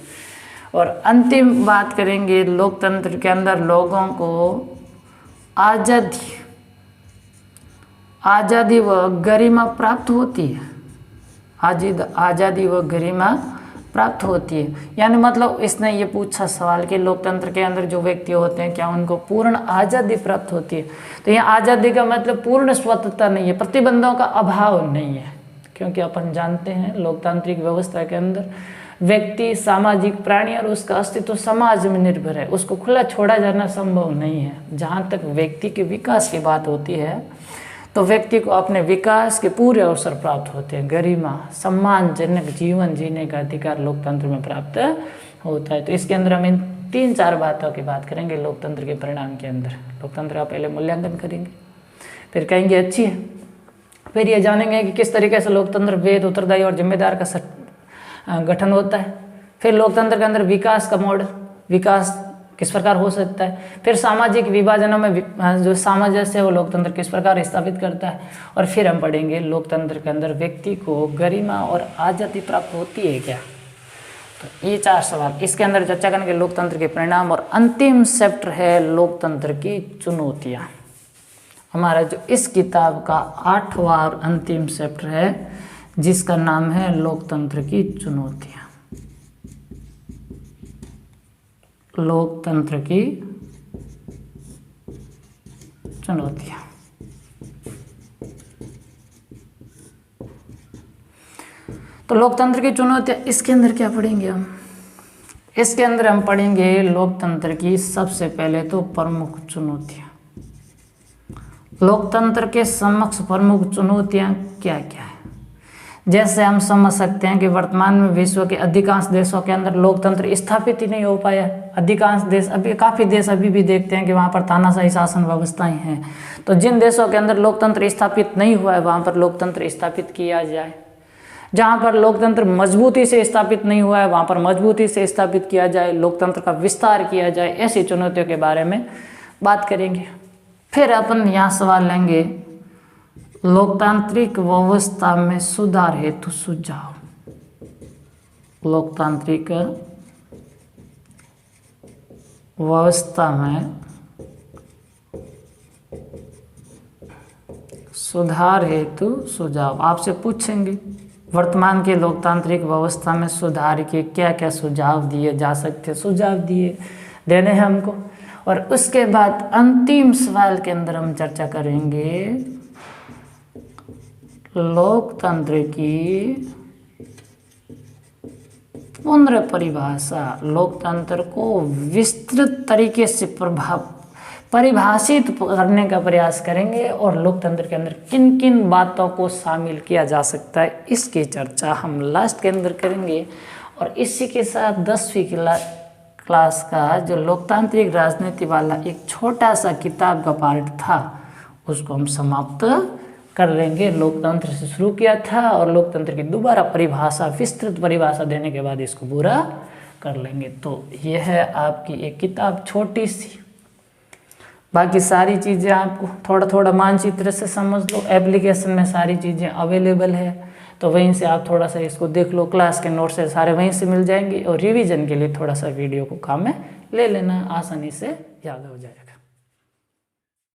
और अंतिम बात करेंगे लोकतंत्र के अंदर लोगों को आज़ादी आज़ादी व गरिमा प्राप्त होती है। आज़ादी व गरिमा प्राप्त होती है, यानी मतलब इसने ये पूछा सवाल कि लोकतंत्र के अंदर जो व्यक्ति होते हैं क्या उनको पूर्ण आज़ादी प्राप्त होती है। तो यहाँ आज़ादी का मतलब पूर्ण स्वतंत्रता नहीं है, प्रतिबंधों का अभाव नहीं है, क्योंकि अपन जानते हैं लोकतांत्रिक व्यवस्था के अंदर व्यक्ति सामाजिक प्राणी और उसका अस्तित्व समाज में निर्भर है, उसको खुला छोड़ा जाना संभव नहीं है। जहाँ तक व्यक्ति के विकास की बात होती है तो व्यक्ति को अपने विकास के पूरे अवसर प्राप्त होते हैं, गरिमा सम्मानजनक जीवन जीने का अधिकार लोकतंत्र में प्राप्त होता है। तो इसके अंदर हम इन 3-4 बातों की बात करेंगे लोकतंत्र के परिणाम के अंदर। लोकतंत्र का पहले मूल्यांकन करेंगे, फिर कहेंगे अच्छी है, फिर ये जानेंगे कि किस तरीके से लोकतंत्र वेद उत्तरदायी और जिम्मेदार का गठन होता है, फिर लोकतंत्र के अंदर विकास का मॉडल, विकास किस प्रकार हो सकता है, फिर सामाजिक विभाजनों में जो सामंजस्य है वो लोकतंत्र किस प्रकार स्थापित करता है, और फिर हम पढ़ेंगे लोकतंत्र के अंदर व्यक्ति को गरिमा और आज़ादी प्राप्त होती है क्या। तो ये 4 सवाल इसके अंदर चर्चा करेंगे, लोकतंत्र के परिणाम, और अंतिम चैप्टर है लोकतंत्र की चुनौतियाँ। हमारा जो इस किताब का 8वां और अंतिम चैप्टर है जिसका नाम है लोकतंत्र की चुनौतियाँ। लोकतंत्र की चुनौतियाँ। तो लोकतंत्र की चुनौतियाँ इसके अंदर क्या पढ़ेंगे हम? इसके अंदर हम पढ़ेंगे लोकतंत्र की सबसे पहले तो प्रमुख चुनौतियाँ। लोकतंत्र के समक्ष प्रमुख चुनौतियाँ क्या क्या है? जैसे हम समझ सकते हैं कि वर्तमान में विश्व के अधिकांश देशों के अंदर लोकतंत्र स्थापित ही नहीं हो पाया। अधिकांश देश अभी काफ़ी देश अभी भी देखते हैं कि वहाँ पर तानाशाही शासन व्यवस्थाएं हैं। तो जिन देशों के अंदर लोकतंत्र स्थापित नहीं हुआ है वहाँ पर लोकतंत्र स्थापित किया जाए। जहाँ पर लोकतंत्र मजबूती से स्थापित नहीं हुआ है वहाँ पर मजबूती से स्थापित किया जाए, लोकतंत्र का विस्तार किया जाए। ऐसी चुनौतियों के बारे में बात करेंगे। फिर अपन यहाँ सवाल लेंगे लोकतांत्रिक व्यवस्था में सुधार हेतु सुझाव। लोकतांत्रिक व्यवस्था में सुधार हेतु सुझाव आपसे पूछेंगे वर्तमान के लोकतांत्रिक व्यवस्था में सुधार के क्या क्या सुझाव दिए जा सकते, सुझाव देने हैं हमको। और उसके बाद अंतिम सवाल के अंदर हम चर्चा करेंगे लोकतंत्र की पुनर्परिभाषा। लोकतंत्र को विस्तृत तरीके से परिभाषित करने का प्रयास करेंगे और लोकतंत्र के अंदर किन किन बातों को शामिल किया जा सकता है इसकी चर्चा हम लास्ट के अंदर करेंगे। और इसी के साथ 10वीं क्लास का जो लोकतांत्रिक राजनीति वाला एक छोटा सा किताब का पार्ट था उसको हम समाप्त कर लेंगे। लोकतंत्र से शुरू किया था और लोकतंत्र की दोबारा परिभाषा, विस्तृत परिभाषा देने के बाद इसको पूरा कर लेंगे। तो यह है आपकी एक किताब छोटी सी। बाकी सारी चीज़ें आपको थोड़ा थोड़ा मानचित्र से समझ लो, एप्लीकेशन में सारी चीज़ें अवेलेबल है तो वहीं से आप थोड़ा सा इसको देख लो। क्लास के नोट से सारे वहीं से मिल जाएंगे और रिवीजन के लिए थोड़ा सा वीडियो को काम में ले लेना, आसानी से याद हो जाएगा।